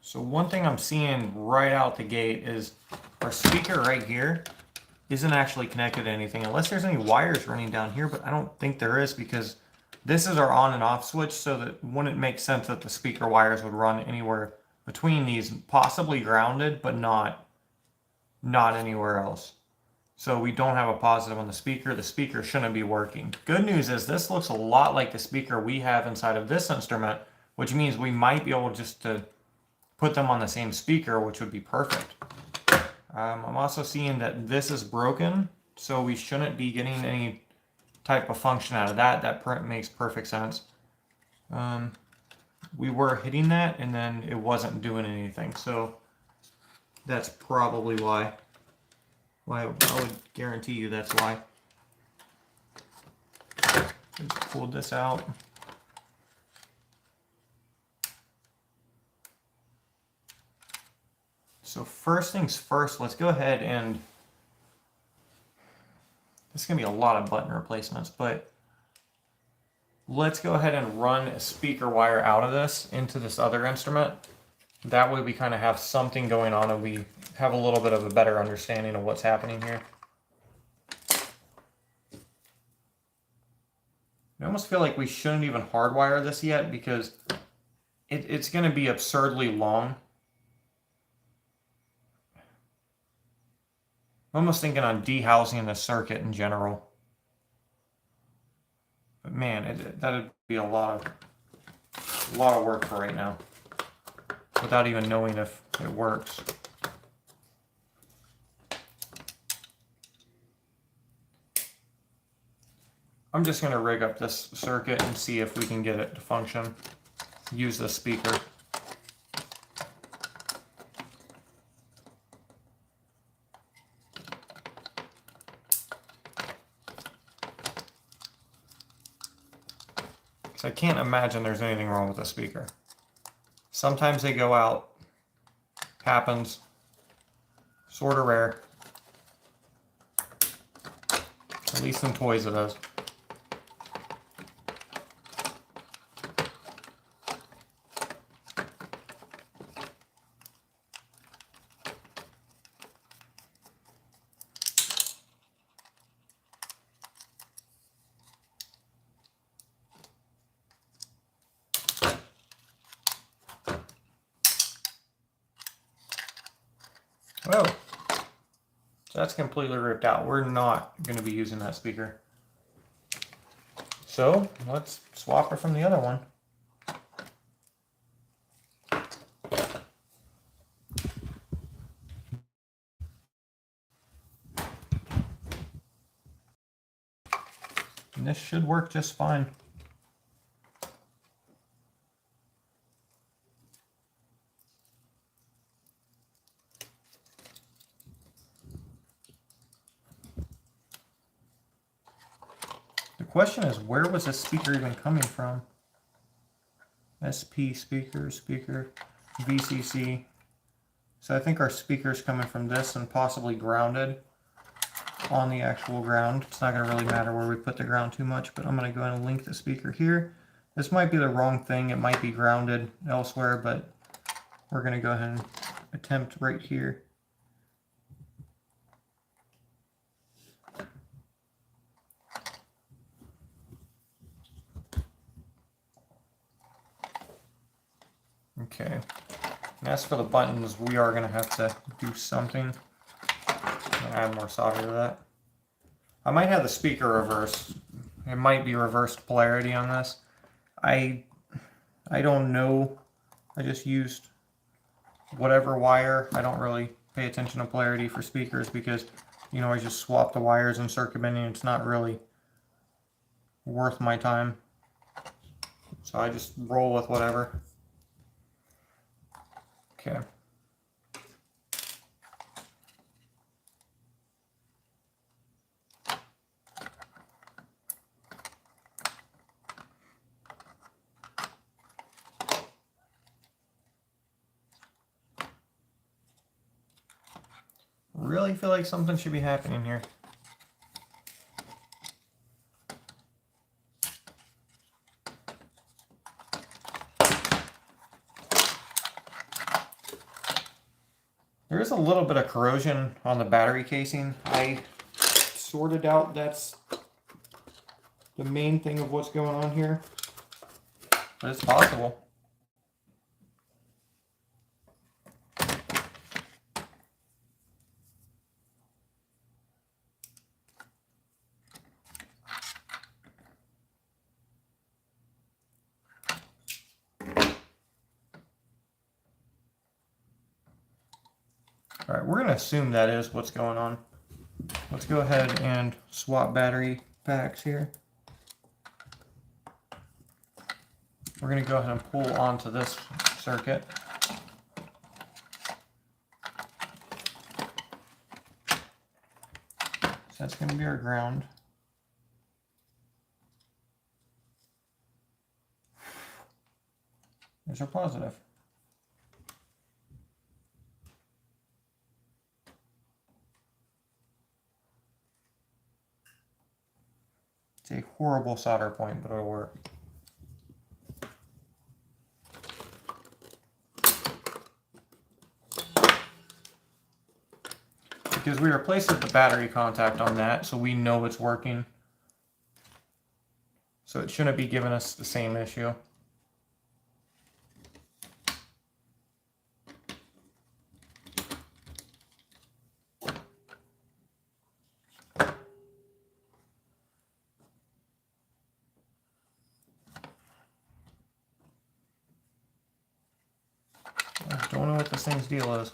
So one thing I'm seeing right out the gate is our speaker right here isn't actually connected to anything, unless there's any wires running down here, but I don't think there is, because this is our on and off switch, so that wouldn't make sense that the speaker wires would run anywhere between these, possibly grounded, but not anywhere else. So we don't have a positive on the speaker shouldn't be working. Good news is this looks a lot like the speaker we have inside of this instrument, which means we might be able just to put them on the same speaker, which would be perfect. I'm also seeing that this is broken, so we shouldn't be getting any type of function out of that. That makes perfect sense. We were hitting that, and then it wasn't doing anything, so that's probably why. I would guarantee you that's why. Let's pull this out. So first things first, let's go ahead and, this is going to be a lot of button replacements, but let's go ahead and run a speaker wire out of this into this other instrument. That way we kind of have something going on and we have a little bit of a better understanding of what's happening here. I almost feel like we shouldn't even hardwire this yet, because it's going to be absurdly long. I'm almost thinking on dehousing the circuit in general. But man, that'd be a lot of work for right now, without even knowing if it works. I'm just going to rig up this circuit and see if we can get it to function. Use the speaker. So I can't imagine there's anything wrong with the speaker. Sometimes they go out. Happens. Sort of rare. At least in toys it is. Oh, so that's completely ripped out. We're not going to be using that speaker. So let's swap it from the other one. And this should work just fine. The question is, where was this speaker even coming from? SP speaker, VCC. So I think our speaker's coming from this and possibly grounded. on the actual ground. It's not going to really matter where we put the ground too much, but I'm going to go ahead and link the speaker here. This might be the wrong thing. It might be grounded elsewhere, but we're going to go ahead and attempt right here. Okay. And as for the buttons, we are going to have to do something. Add more solder to that. I might have the speaker reversed. It might be reversed polarity on this. I don't know. I just used whatever wire. I don't really pay attention to polarity for speakers because, you know, I just swap the wires in circuit bending. It's not really worth my time. So I just roll with whatever. Okay. Really feel like something should be happening here. There is a little bit of corrosion on the battery casing. I sorted out that's the main thing of what's going on here, but it's possible. All right, we're going to assume that is what's going on. Let's go ahead and swap battery packs here. We're going to go ahead and pull onto this circuit. So that's going to be our ground. There's our positive. It's a horrible solder point, but it'll work. Because we replaced the battery contact on that, so we know it's working. So it shouldn't be giving us the same issue. I don't know what this thing's deal is.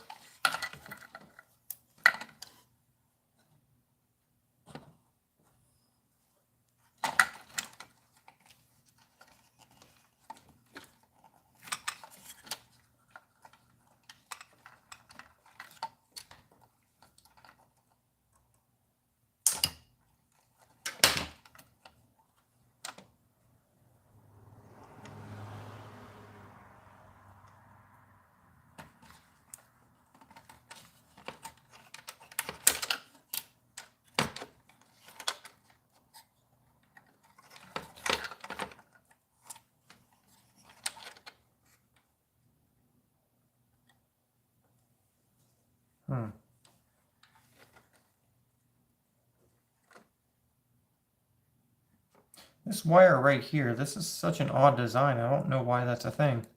This wire right here, this is such an odd design. I don't know why that's a thing.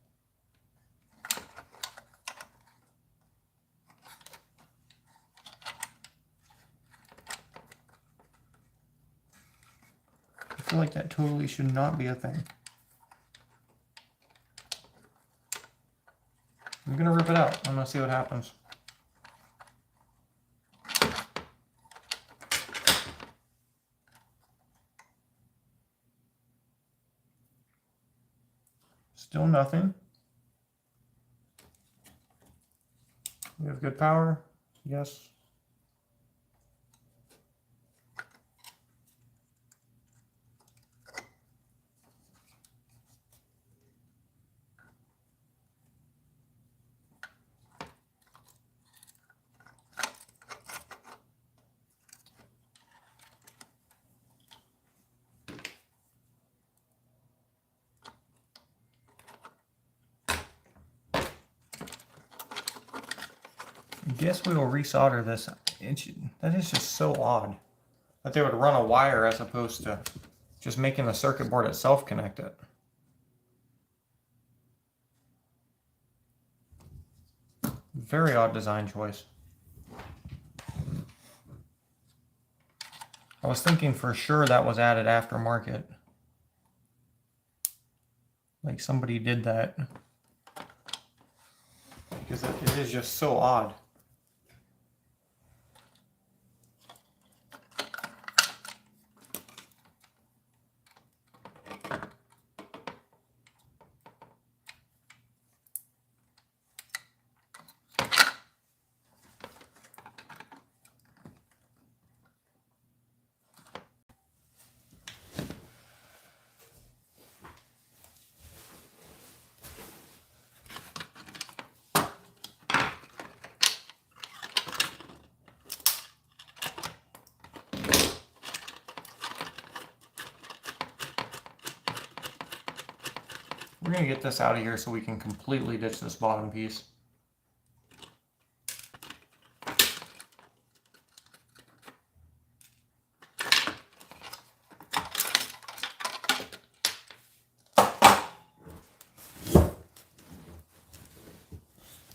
I feel like that totally should not be a thing. I'm gonna rip it out. I'm gonna see what happens. Still nothing. We have good power. Yes. guess we will resolder this. That is just so odd that they would run a wire as opposed to just making the circuit board itself connect it. Very odd design choice. I was thinking for sure that was added aftermarket. Like somebody did that. Because it is just so odd. We're going to get this out of here so we can completely ditch this bottom piece.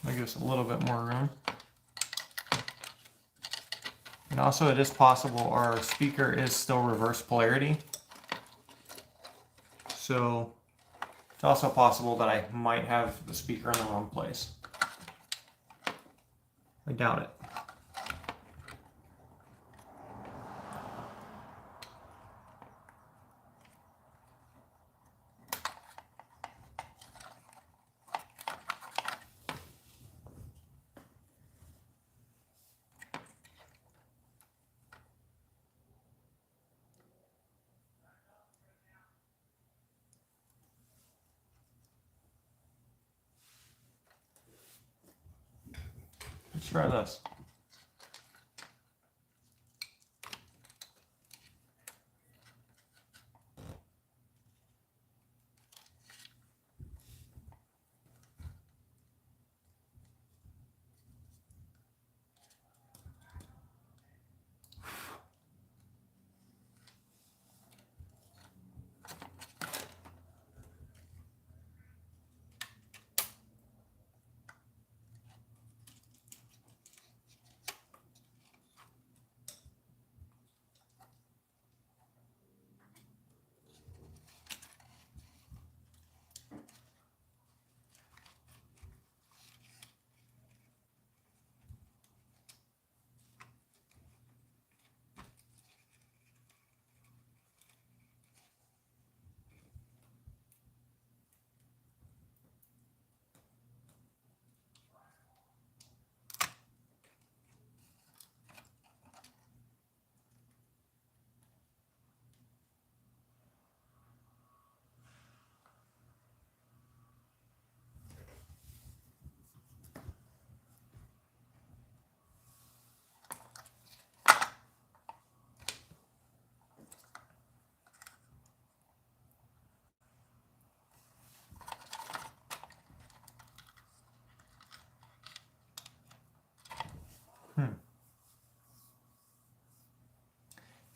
Give us a little bit more room. And also it is possible our speaker is still reverse polarity. So it's also possible that I might have the speaker in the wrong place. I doubt it. Let's try this.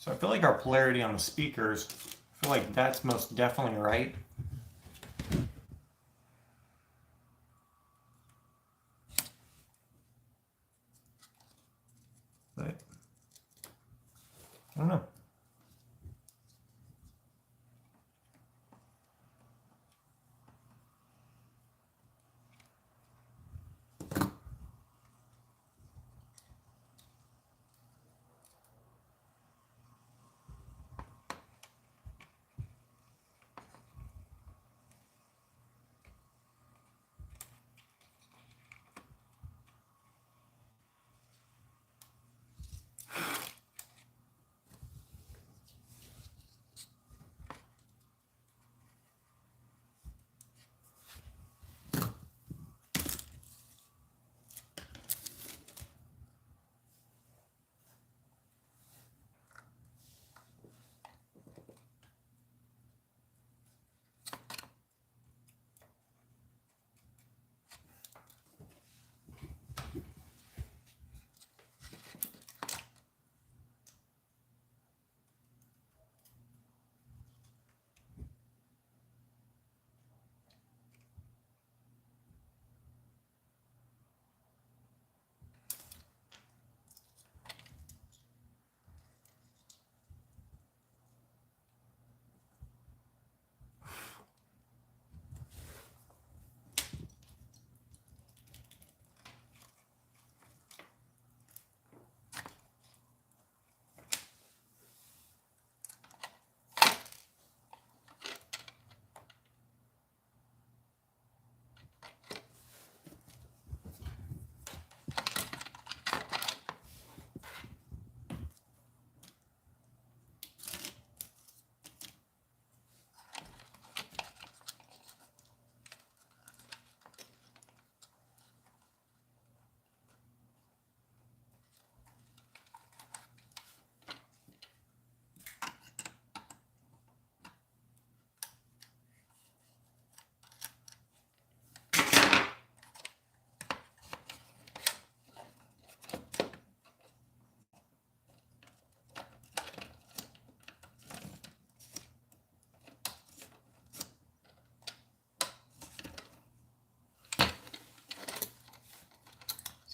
So I feel like our polarity on the speakers, I feel like that's most definitely right. But I don't know.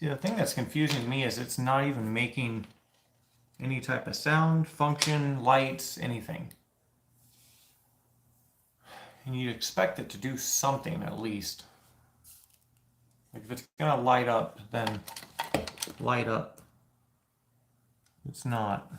See, the thing that's confusing me is it's not even making any type of sound, function, lights, anything. And you'd expect it to do something at least. Like if it's gonna light up, then light up. It's not.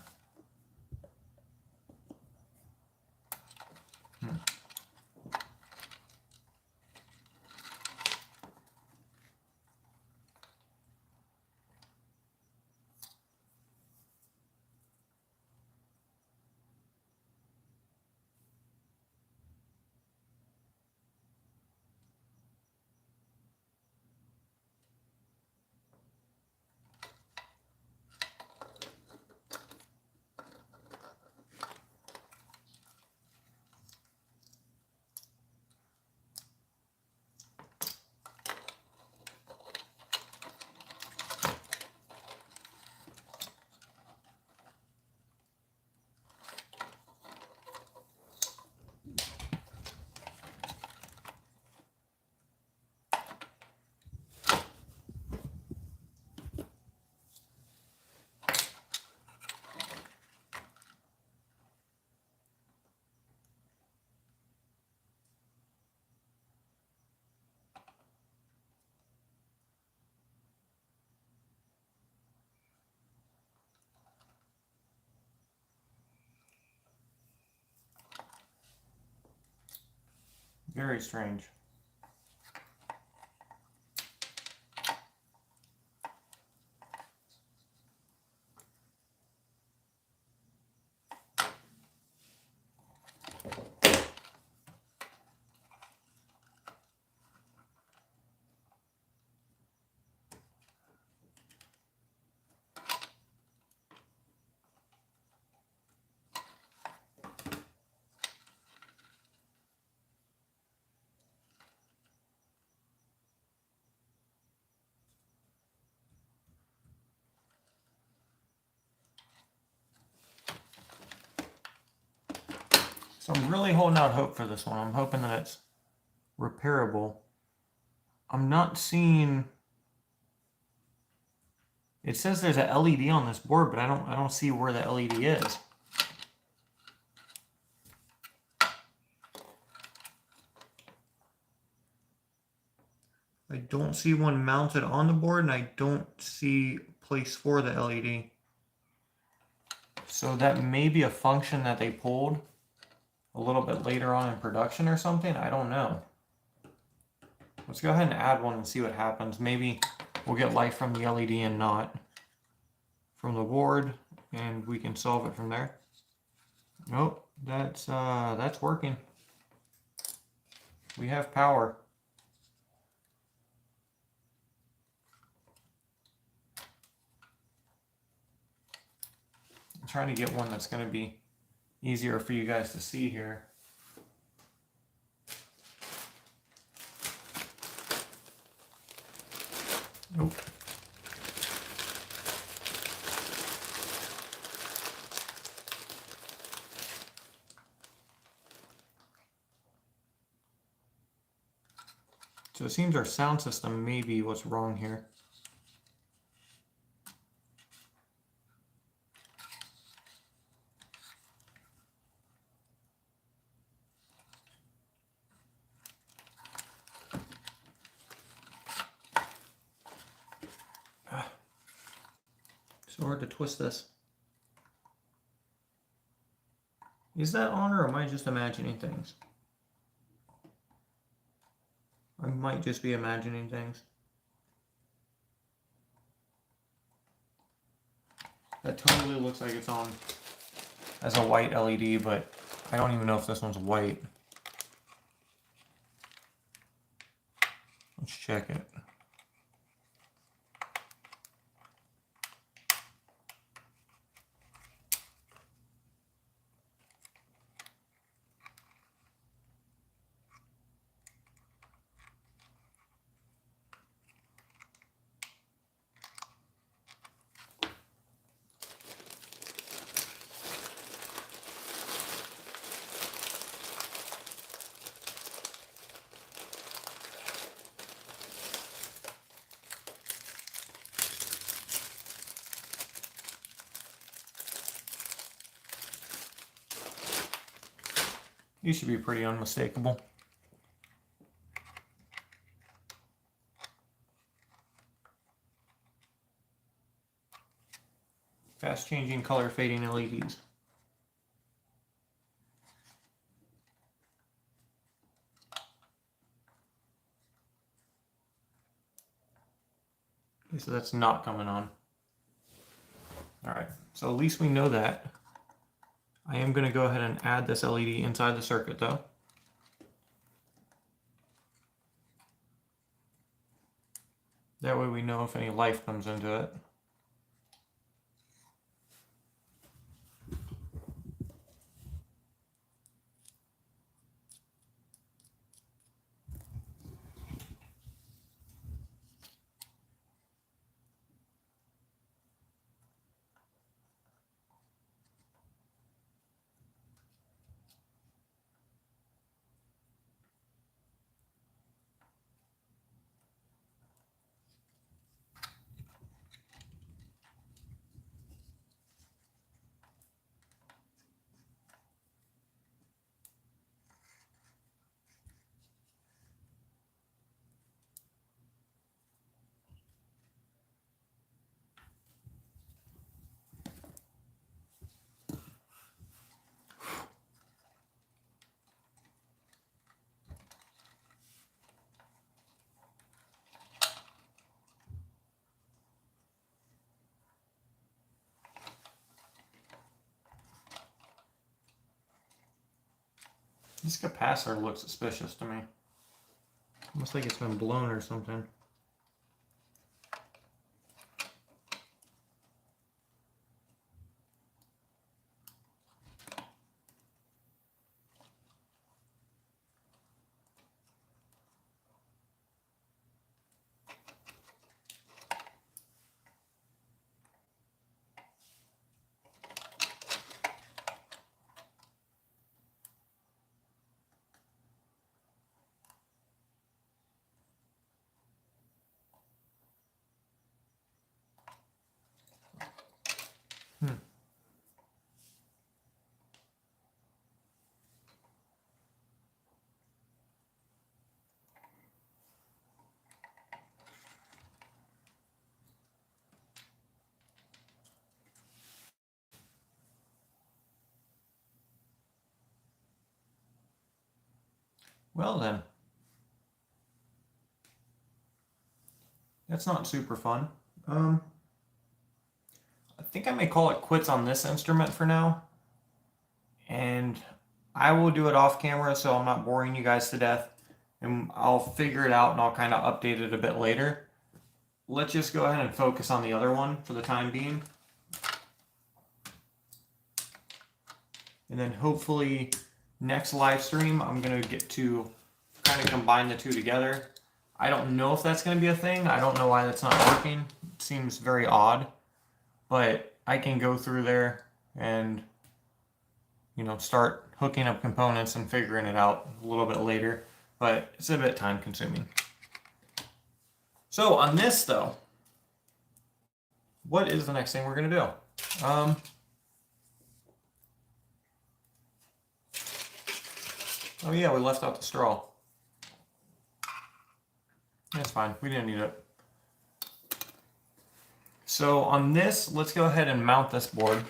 Very strange. So I'm really holding out hope for this one. I'm hoping that it's repairable. I'm not seeing. It says there's a LED on this board, but I don't see where the LED is. I don't see one mounted on the board, and I don't see a place for the LED. So that may be a function that they pulled a little bit later on in production or something. I don't know. Let's go ahead and add one and see what happens. Maybe we'll get light from the LED and not from the board, and we can solve it from there. Nope, that's working. We have power. I'm trying to get one that's going to be easier for you guys to see here. Nope. So it seems our sound system may be what's wrong here. So hard to twist this. Is that on, or am I just imagining things? I might just be imagining things. That totally looks like it's on as a white LED, but I don't even know if this one's white. Let's check it. These should be pretty unmistakable. Fast changing color fading LEDs. Okay, so that's not coming on. All right, so at least we know that. I am going to go ahead and add this LED inside the circuit though. That way we know if any life comes into it. This capacitor looks suspicious to me. Almost like it's been blown or something. Well then, that's not super fun. I think I may call it quits on this instrument for now, and I will do it off camera so I'm not boring you guys to death, and I'll figure it out and I'll kind of update it a bit later. Let's just go ahead and focus on the other one for the time being. And then hopefully next live stream, I'm going to get to kind of combine the two together. I don't know if that's going to be a thing. I don't know why that's not working. It seems very odd. But I can go through there and, you know, start hooking up components and figuring it out a little bit later. But it's a bit time consuming. So on this though, what is the next thing we're going to do? Oh yeah, we left out the straw. That's fine, we didn't need it. So on this, let's go ahead and mount this board.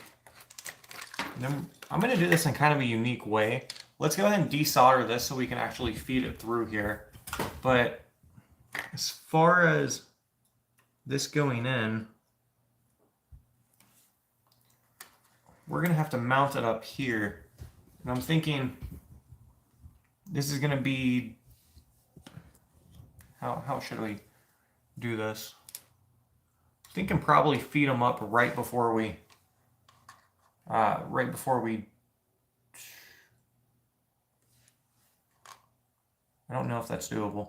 And then I'm going to do this in kind of a unique way. Let's go ahead and desolder this so we can actually feed it through here. But as far as this going in, we're going to have to mount it up here. And I'm thinking this is going to be, how should we do this? I'm thinking probably feed them up right before we, I don't know if that's doable.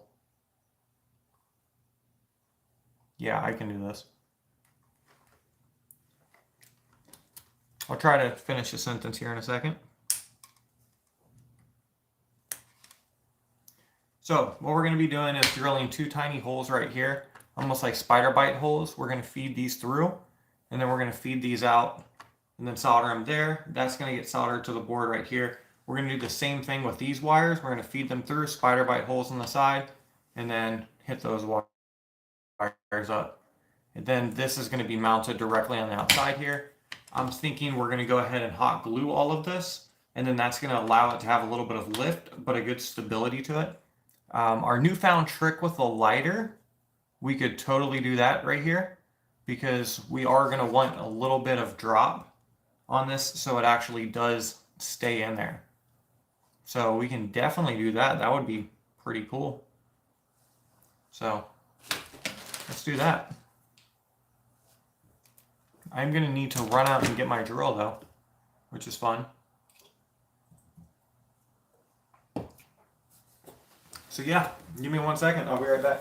Yeah, I can do this. I'll try to finish the sentence here in a second. So what we're going to be doing is drilling two tiny holes right here, almost like spider bite holes. We're going to feed these through, and then we're going to feed these out and then solder them there. That's going to get soldered to the board right here. We're going to do the same thing with these wires. We're going to feed them through, spider bite holes on the side, and then hit those wires up. And then this is going to be mounted directly on the outside here. I'm thinking we're going to go ahead and hot glue all of this, and then that's going to allow it to have a little bit of lift, but a good stability to it. Our newfound trick with the lighter, we could totally do that right here, because we are going to want a little bit of drop on this so it actually does stay in there. So we can definitely do that. That would be pretty cool. So let's do that. I'm going to need to run out and get my drill though, which is fun. So yeah, give me 1 second. I'll be right back.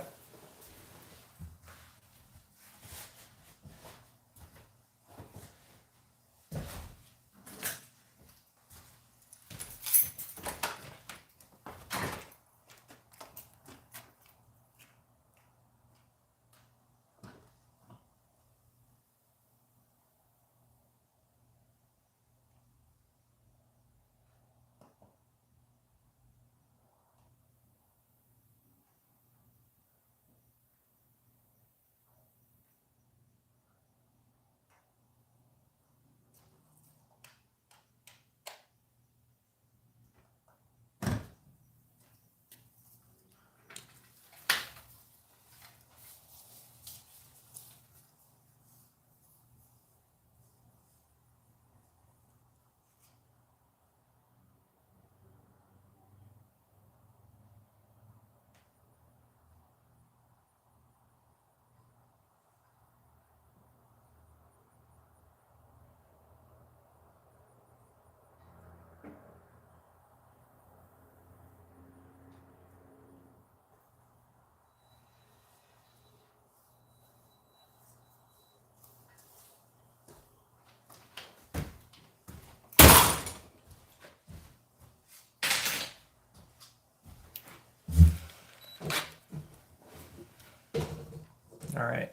All right.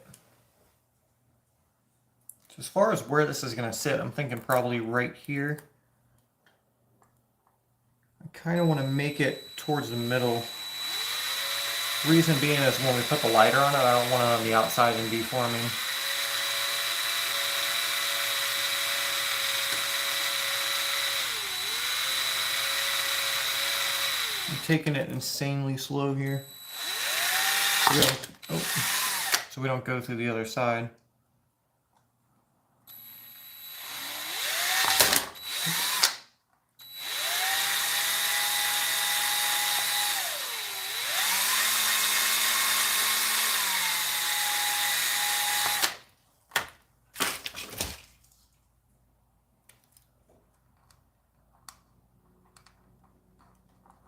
So as far as where this is going to sit, I'm thinking probably right here. I kind of want to make it towards the middle. Reason being is when we put the lighter on it, I don't want it on the outside and deforming. I'm taking it insanely slow here. So we don't go through the other side.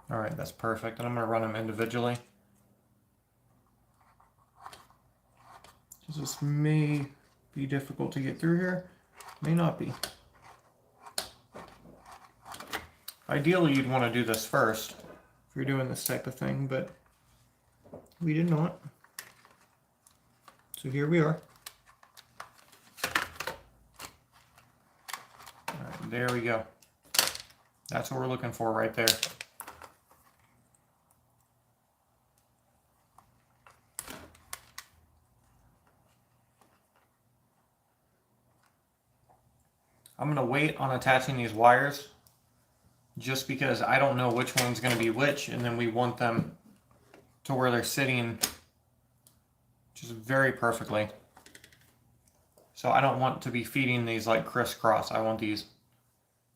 All right, that's perfect. And I'm going to run them individually. This may be difficult to get through here. May not be. Ideally, you'd want to do this first if you're doing this type of thing, but we did not. So here we are. All right, there we go. That's what we're looking for right there. I'm going to wait on attaching these wires just because I don't know which one's going to be which, and then we want them to where they're sitting just very perfectly. So I don't want to be feeding these like crisscross. I want these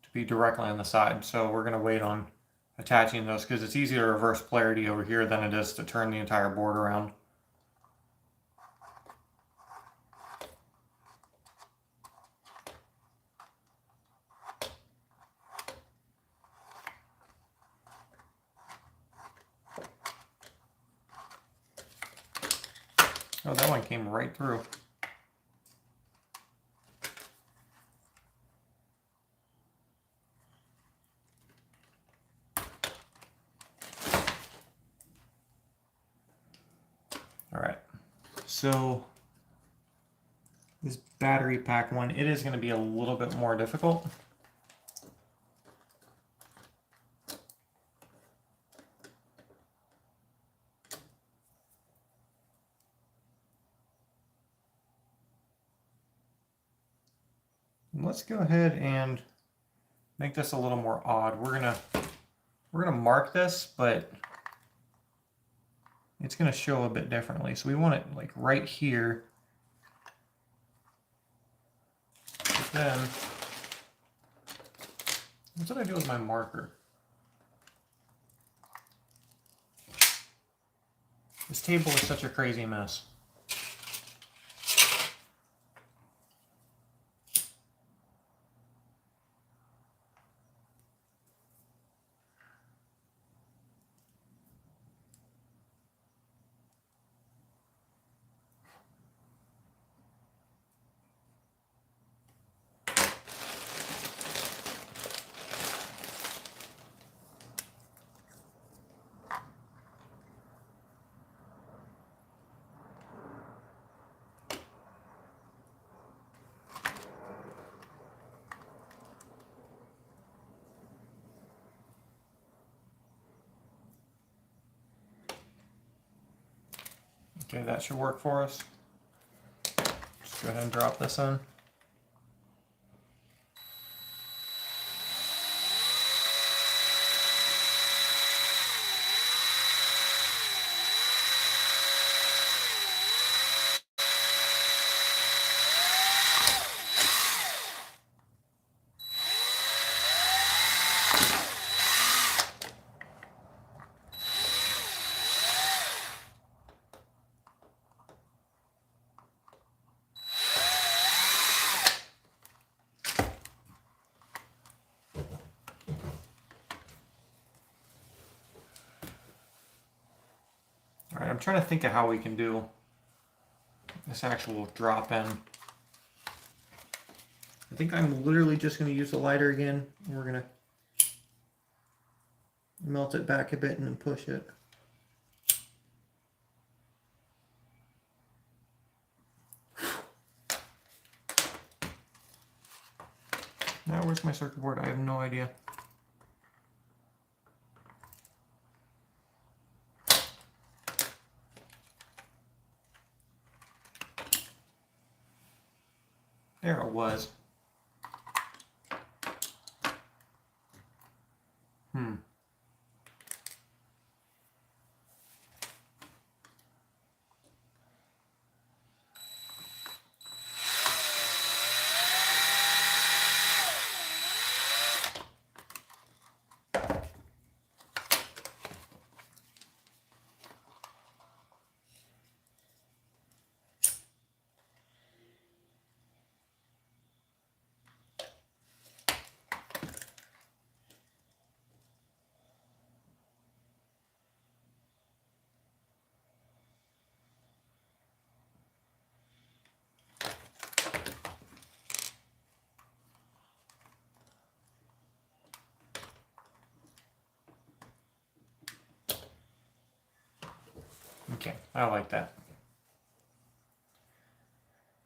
to be directly on the side. So we're going to wait on attaching those because it's easier to reverse polarity over here than it is to turn the entire board around. Oh, that one came right through. All right, so this battery pack one, it is going to be a little bit more difficult. let's go ahead and make this a little more odd. We're gonna mark this, but it's gonna show a bit differently. So we want it like right here. But then, what did I do with my marker? This table is such a crazy mess. Okay, that should work for us. Just go ahead and drop this in. All right, I'm trying to think of how we can do this actual drop in. I think I'm literally just going to use the lighter again. We're going to melt it back a bit and then push it. Now, where's my circuit board? I have no idea. There it was. Okay, I like that.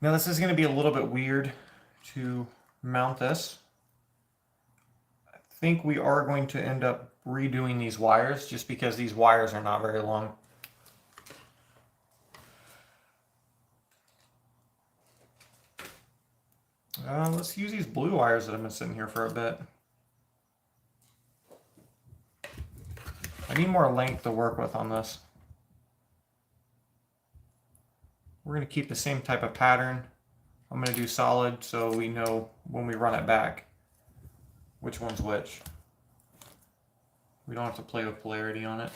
Now this is going to be a little bit weird to mount this. I think we are going to end up redoing these wires just because these wires are not very long. Let's use these blue wires that have been sitting here for a bit. I need more length to work with on this. We're going to keep the same type of pattern. I'm going to do solid so we know when we run it back which one's which. We don't have to play with polarity on it.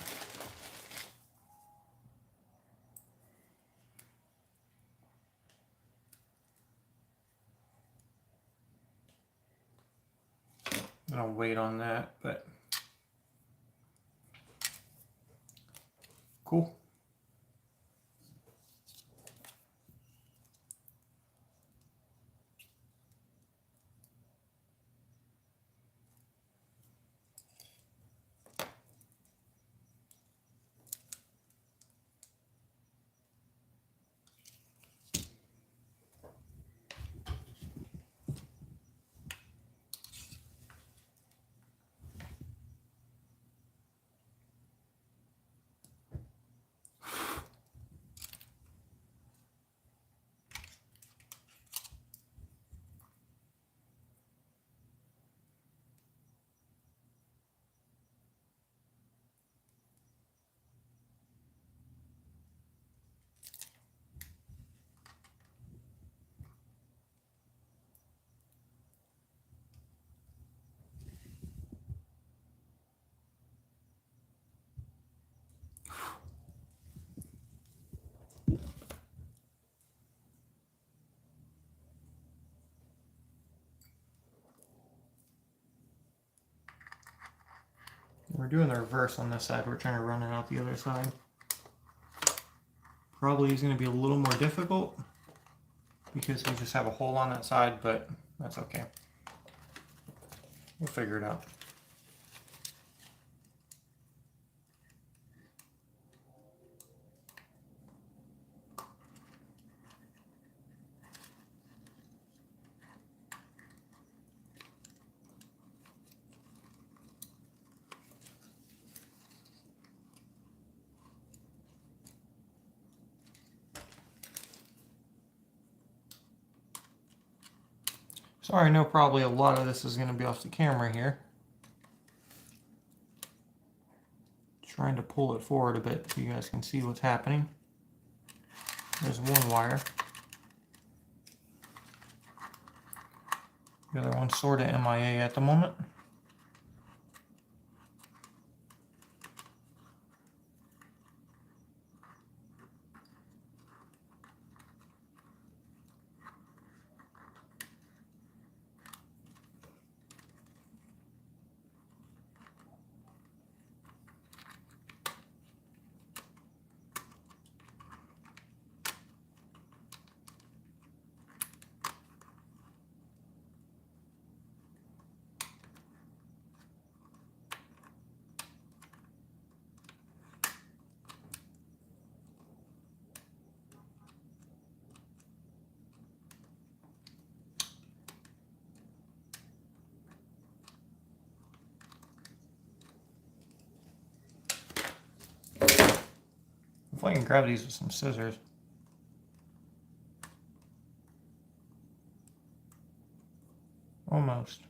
I'll wait on that, but cool. We're doing the reverse on this side. We're trying to run it out the other side. Probably is going to be a little more difficult because we just have a hole on that side, but that's okay. We'll figure it out. Sorry, I know probably a lot of this is going to be off the camera here. Trying to pull it forward a bit so you guys can see what's happening. There's one wire. The other one's sort of MIA at the moment. If I can grab these with some scissors. Almost.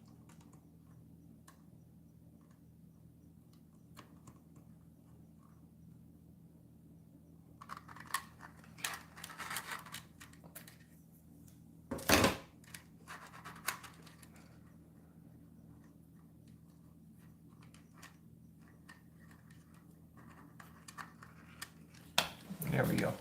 There we go.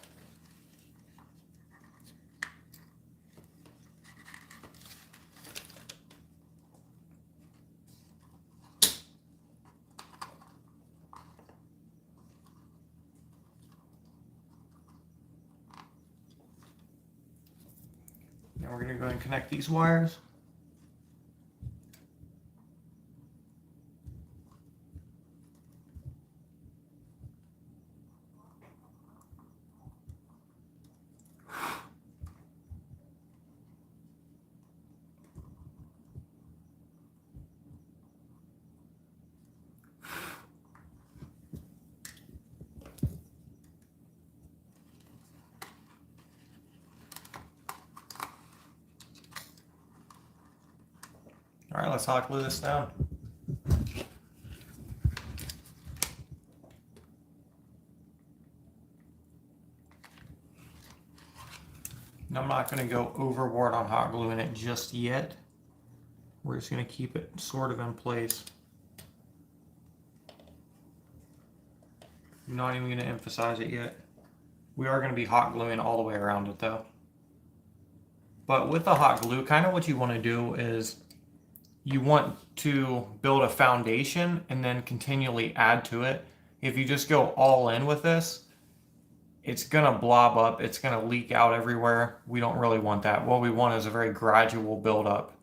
Now we're going to go and connect these wires. All right, let's hot glue this down. And I'm not going to go overboard on hot gluing it just yet. We're just going to keep it sort of in place. I'm not even going to emphasize it yet. We are going to be hot gluing all the way around it though. But with the hot glue, kind of what you want to do is you want to build a foundation and then continually add to it. If you just go all in with this, it's going to blob up. It's going to leak out everywhere. We don't really want that. What we want is a very gradual build up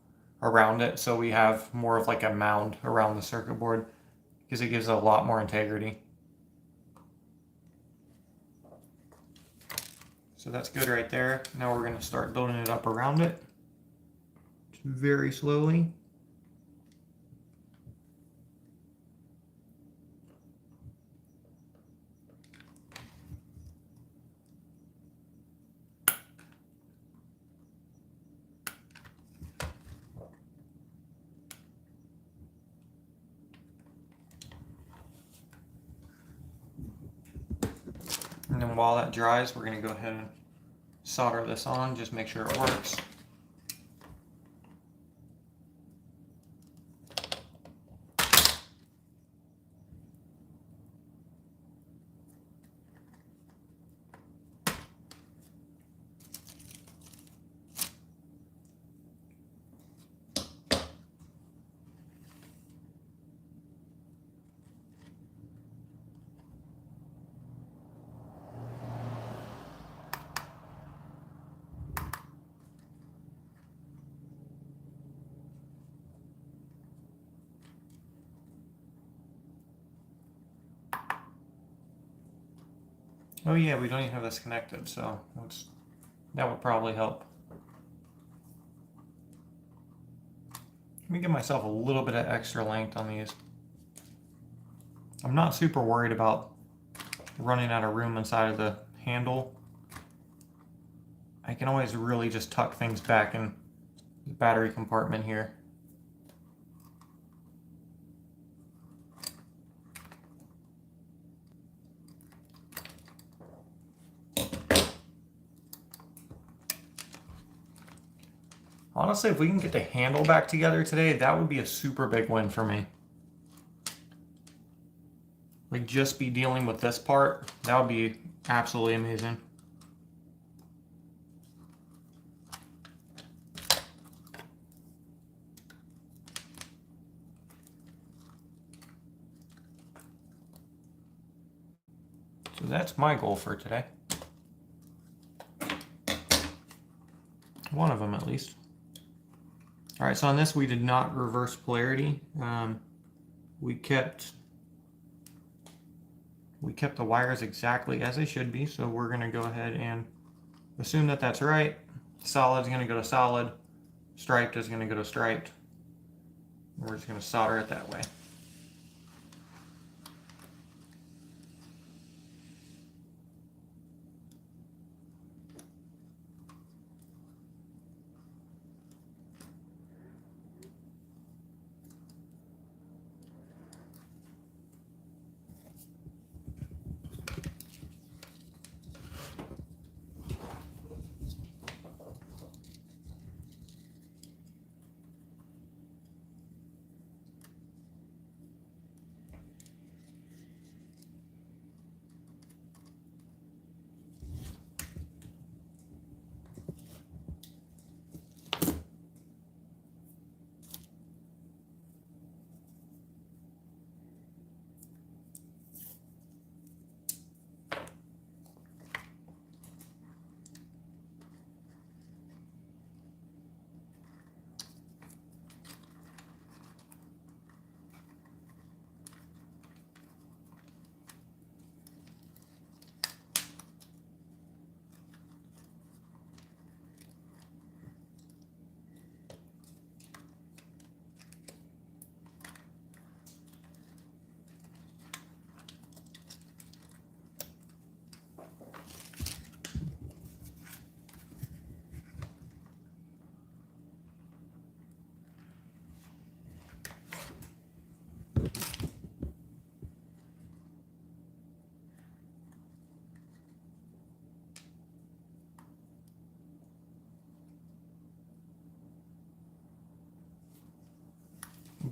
around it, so we have more of like a mound around the circuit board because it gives it a lot more integrity. So that's good right there. Now we're going to start building it up around it very slowly. And then while that dries, we're going to go ahead and solder this on, just make sure it works. Oh yeah, we don't even have this connected, so that would probably help. Let me give myself a little bit of extra length on these. I'm not super worried about running out of room inside of the handle. I can always really just tuck things back in the battery compartment here. Honestly, if we can get the handle back together today, that would be a super big win for me. Like, just be dealing with this part, that would be absolutely amazing. So that's my goal for today. One of them at least. All right, so on this we did not reverse polarity. We kept the wires exactly as they should be, so we're going to go ahead and assume that that's right. Solid is going to go to solid. Striped is going to go to striped. We're just going to solder it that way.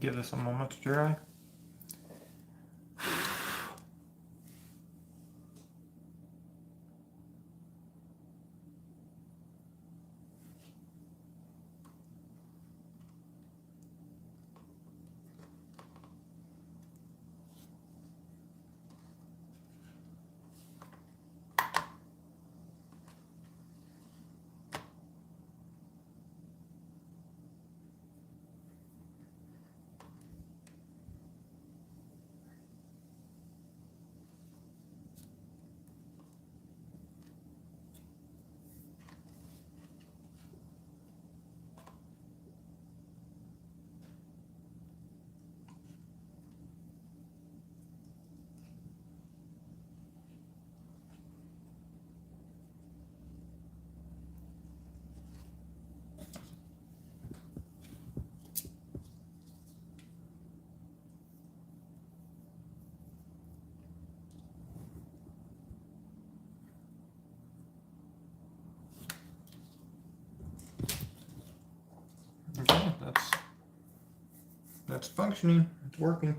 Give this a moment to dry. Okay, that's functioning. It's working.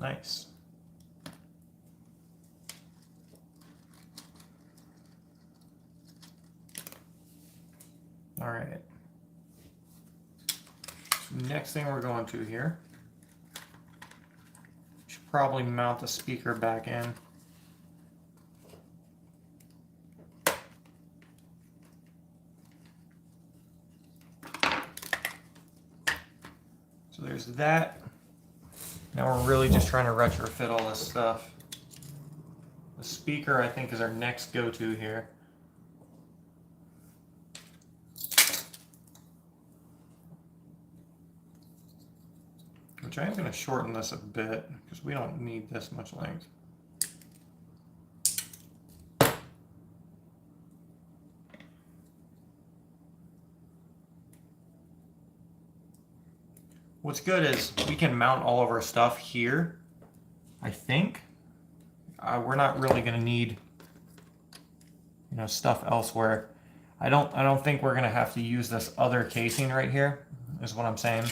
Nice. All right. So next thing we're going to here, should probably mount the speaker back in. So there's that. Now we're really just trying to retrofit all this stuff. The speaker, I think, is our next go-to here. Which I am going to shorten this a bit because we don't need this much length. What's good is we can mount all of our stuff here, I think. We're not really going to need, you know, stuff elsewhere. I don't think we're going to have to use this other casing right here, is what I'm saying.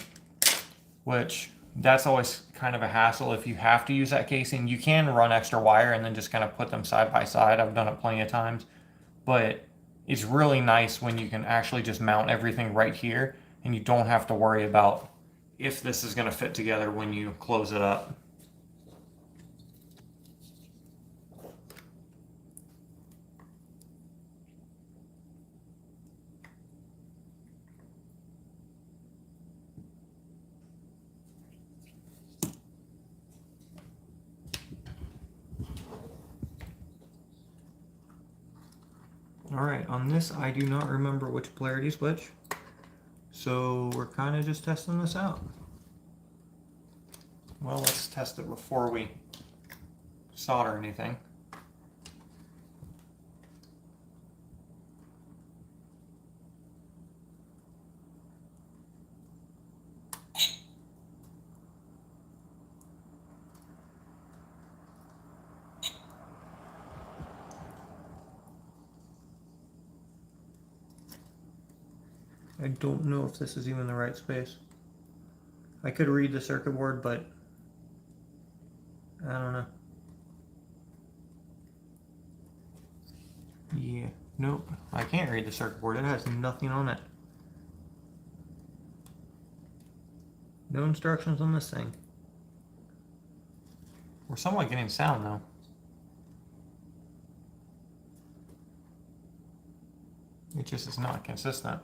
Which, that's always kind of a hassle if you have to use that casing. You can run extra wire and then just kind of put them side by side. I've done it plenty of times. But it's really nice when you can actually just mount everything right here and you don't have to worry about if this is going to fit together when you close it up. Alright, on this I do not remember which polarity switch, so we're kind of just testing this out. Well, let's test it before we solder anything. I don't know if this is even the right space. I could read the circuit board, but I don't know. Yeah, nope, I can't read the circuit board. It has nothing on it. No instructions on this thing. We're somewhat getting sound though. It just is not consistent.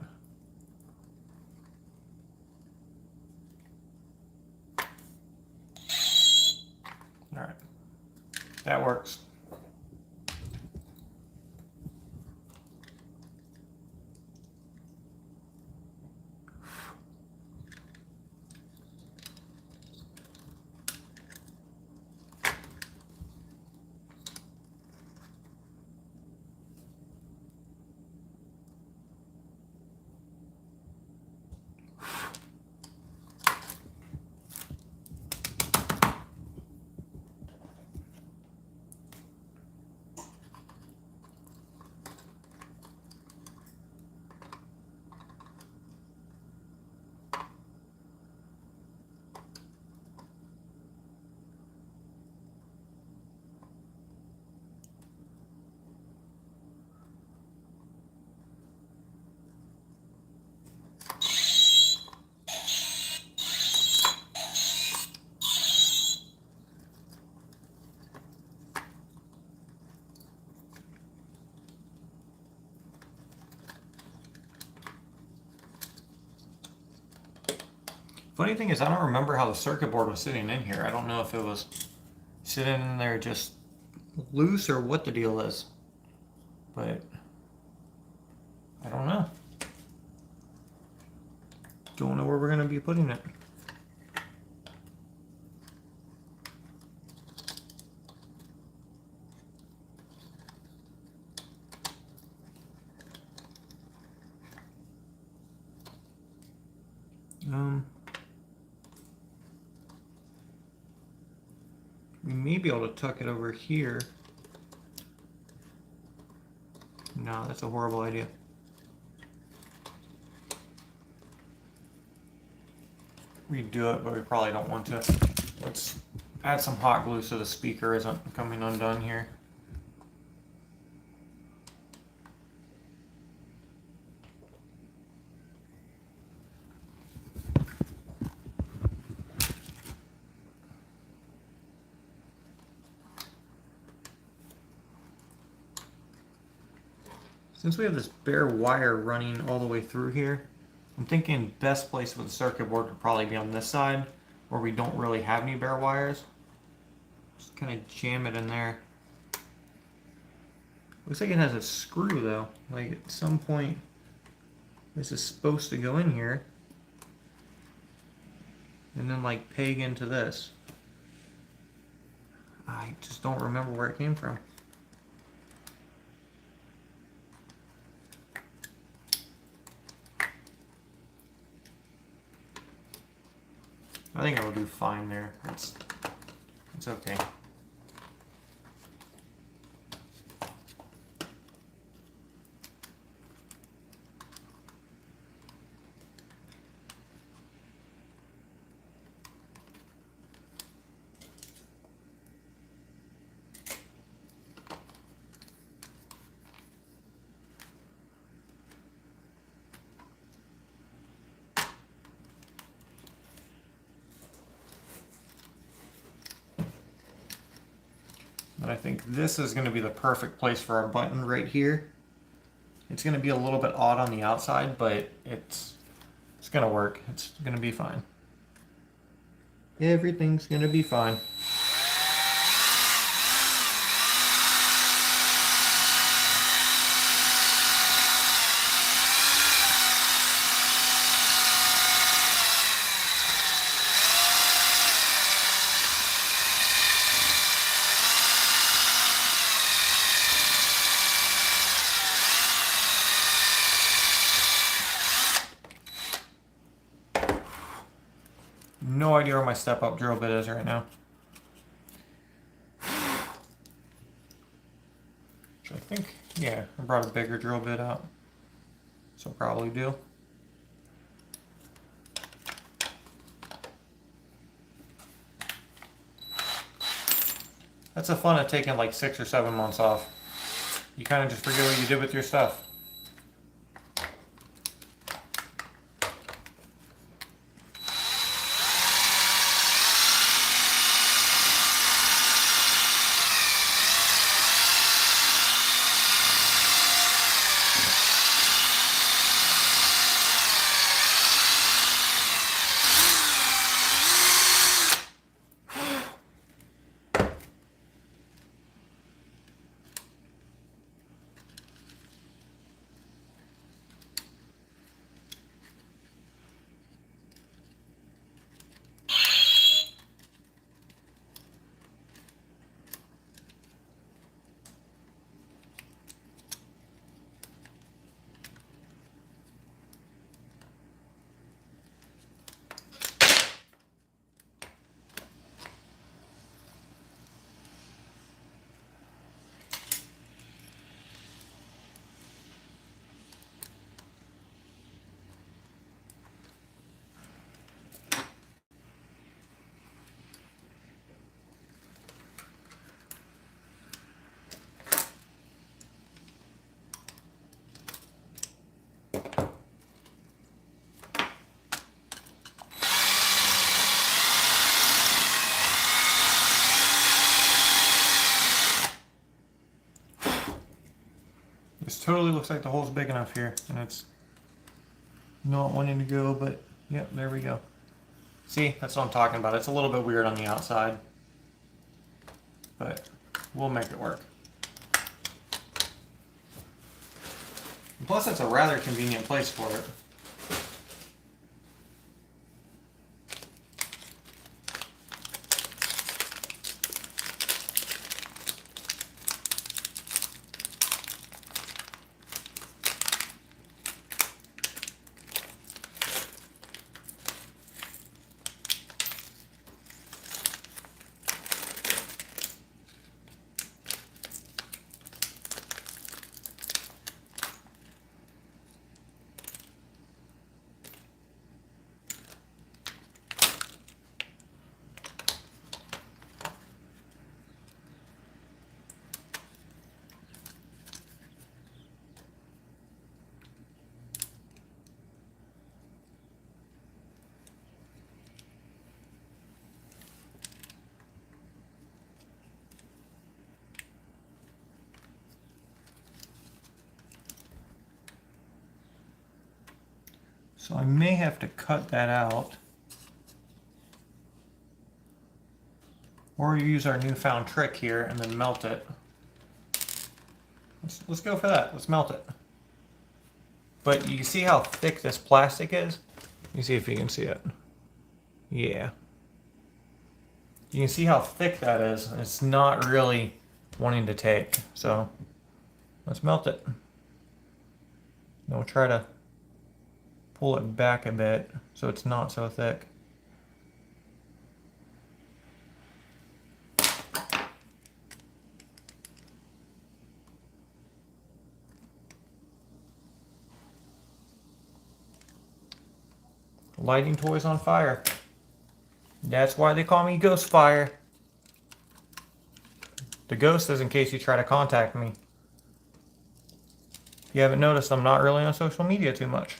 All right, that works. Funny thing is, I don't remember how the circuit board was sitting in here. I don't know if it was sitting in there just loose or what the deal is. But I don't know. Don't know where we're going to be putting it. We may be able to tuck it over here. No, that's a horrible idea. Redo it, but we probably don't want to. Let's add some hot glue so the speaker isn't coming undone here. Since we have this bare wire running all the way through here, I'm thinking best place for the circuit board would probably be on this side, where we don't really have any bare wires. Just kind of jam it in there. Looks like it has a screw though. Like at some point, this is supposed to go in here, and then like peg into this. I just don't remember where it came from. I think I will do fine there. It's okay. But I think this is going to be the perfect place for our button right here. It's going to be a little bit odd on the outside, but it's going to work. It's going to be fine. Everything's going to be fine. No idea where my step-up drill bit is right now. Which I think, yeah, I brought a bigger drill bit out. So I'll probably do. That's the fun of taking like 6 or 7 months off. You kind of just forget what you did with your stuff. This totally looks like the hole's big enough here, and it's not wanting to go, but yep, there we go. See, that's what I'm talking about. It's a little bit weird on the outside, but we'll make it work. And plus, it's a rather convenient place for it. So I may have to cut that out. Or use our newfound trick here and then melt it. Let's go for that. Let's melt it. But you see how thick this plastic is? Let me see if you can see it. Yeah. You can see how thick that is. It's not really wanting to take. So let's melt it. And we'll try to pull it back a bit so it's not so thick. Lighting toys on fire. That's why they call me Ghost Fire. The ghost is in case you try to contact me. If you haven't noticed, I'm not really on social media too much.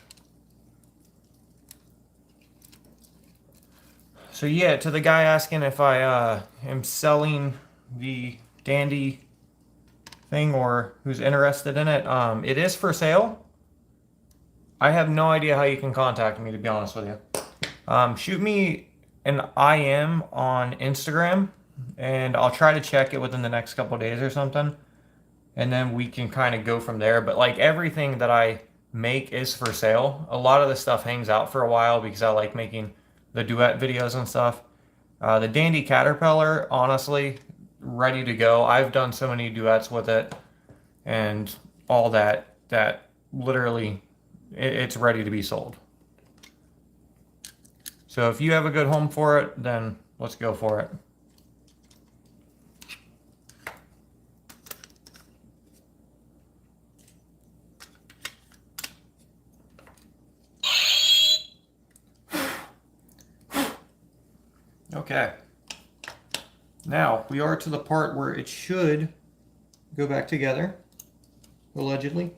So yeah, to the guy asking if I am selling the Dandy thing or who's interested in it, it is for sale. I have no idea how you can contact me, to be honest with you. Shoot me an IM on Instagram, and I'll try to check it within the next couple days or something, and then we can kind of go from there. But like everything that I make is for sale. A lot of the stuff hangs out for a while because I like making the duet videos and stuff. The Dandy Caterpillar, honestly, ready to go. I've done so many duets with it and all that literally it's ready to be sold. So if you have a good home for it, then let's go for it. Okay. Now we are to the part where it should go back together, allegedly.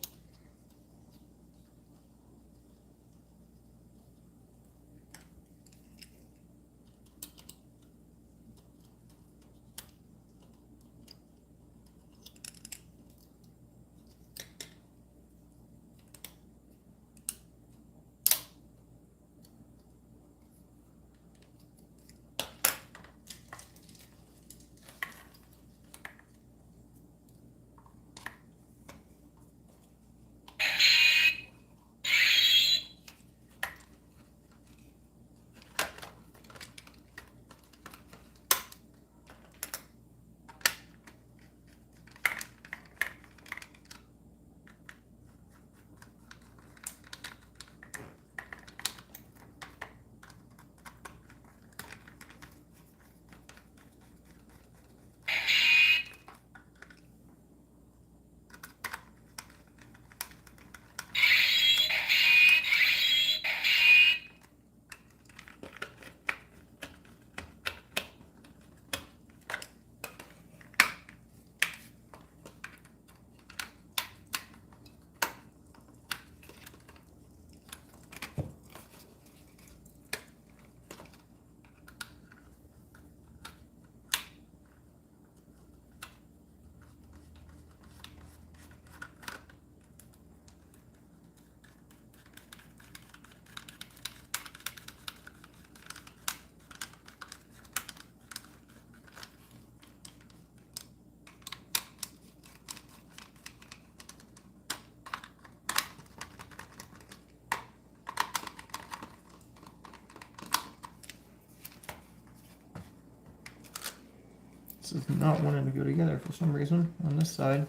This is not wanting to go together for some reason on this side.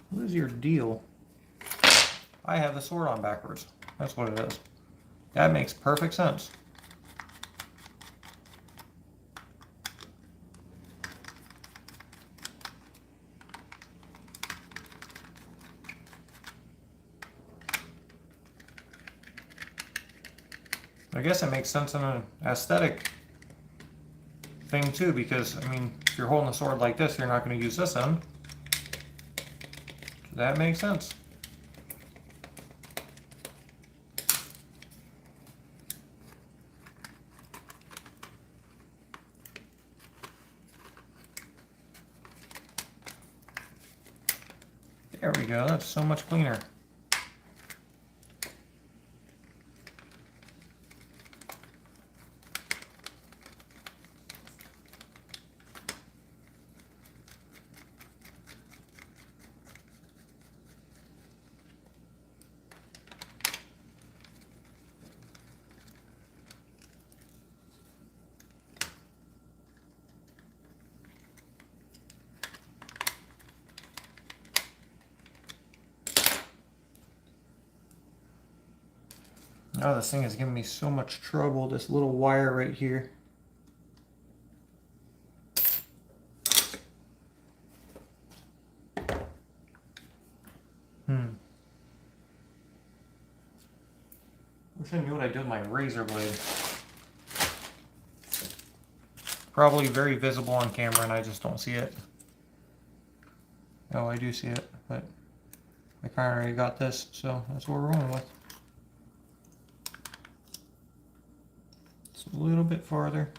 What is your deal? I have the sword on backwards. That's what it is. That makes perfect sense. I guess it makes sense in an aesthetic thing too, because I mean, if you're holding a sword like this, you're not going to use this end. So that makes sense. There we go. That's so much cleaner. Oh, this thing is giving me so much trouble, this little wire right here. Wish I knew what I did with my razor blade. Probably very visible on camera and I just don't see it. Oh, I do see it, but I kind of already got this, so that's what we're rolling with. It's a little bit farther.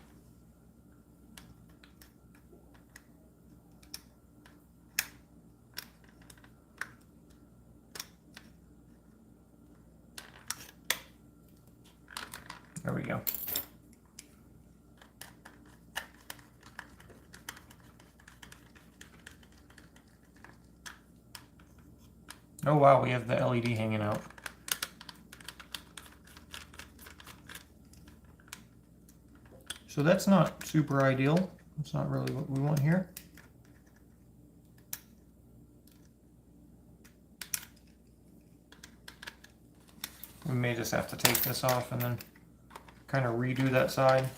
There we go. Oh wow, we have the LED hanging out. So that's not super ideal. It's not really what we want here. We may just have to take this off and then kind of redo that side.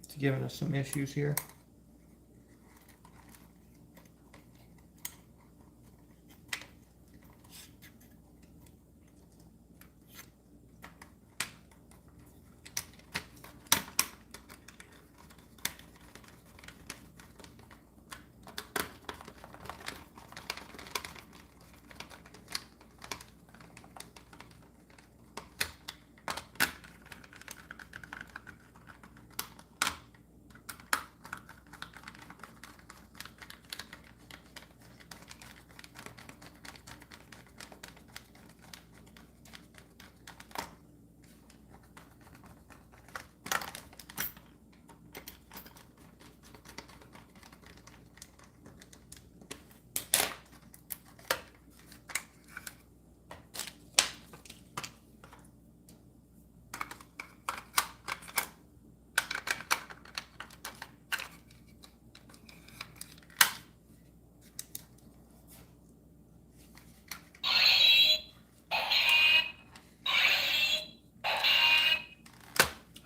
It's giving us some issues here.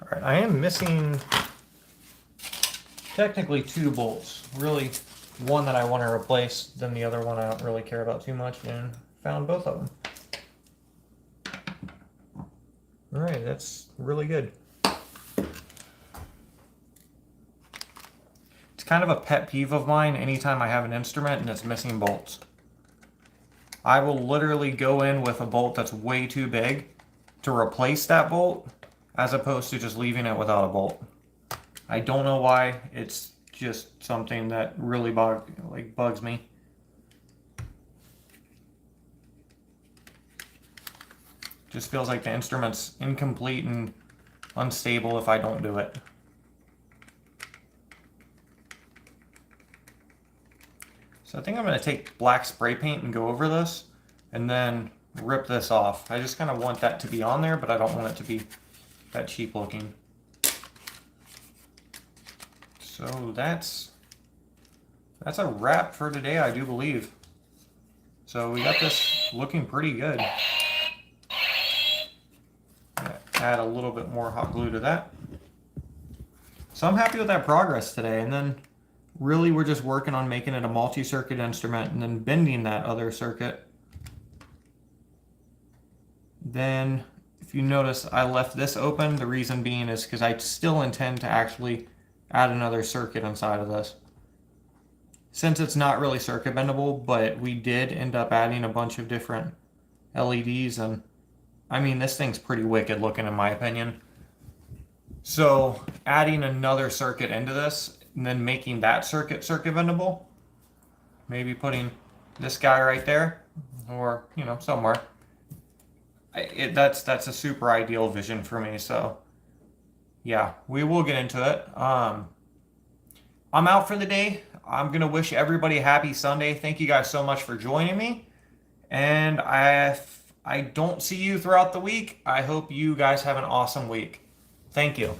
Alright, I am missing technically 2 bolts. Really, one that I want to replace, then the other one I don't really care about too much, and found both of them. Alright, that's really good. It's kind of a pet peeve of mine anytime I have an instrument and it's missing bolts. I will literally go in with a bolt that's way too big to replace that bolt, as opposed to just leaving it without a bolt. I don't know why, it's just something that really bugs me. Just feels like the instrument's incomplete and unstable if I don't do it. So I think I'm going to take black spray paint and go over this and then rip this off. I just kind of want that to be on there, but I don't want it to be that cheap looking. So that's a wrap for today, I do believe. So we got this looking pretty good. Add a little bit more hot glue to that. So I'm happy with that progress today, and then really we're just working on making it a multi-circuit instrument and then bending that other circuit. Then if you notice, I left this open. The reason being is because I still intend to actually add another circuit inside of this. Since it's not really circuit bendable, but we did end up adding a bunch of different LEDs, and I mean, this thing's pretty wicked looking in my opinion. So adding another circuit into this and then making that circuit bendable, maybe putting this guy right there or, you know, somewhere. That's a super ideal vision for me. So yeah, we will get into it. I'm out for the day. I'm going to wish everybody a happy Sunday. Thank you guys so much for joining me. And I don't see you throughout the week. I hope you guys have an awesome week. Thank you.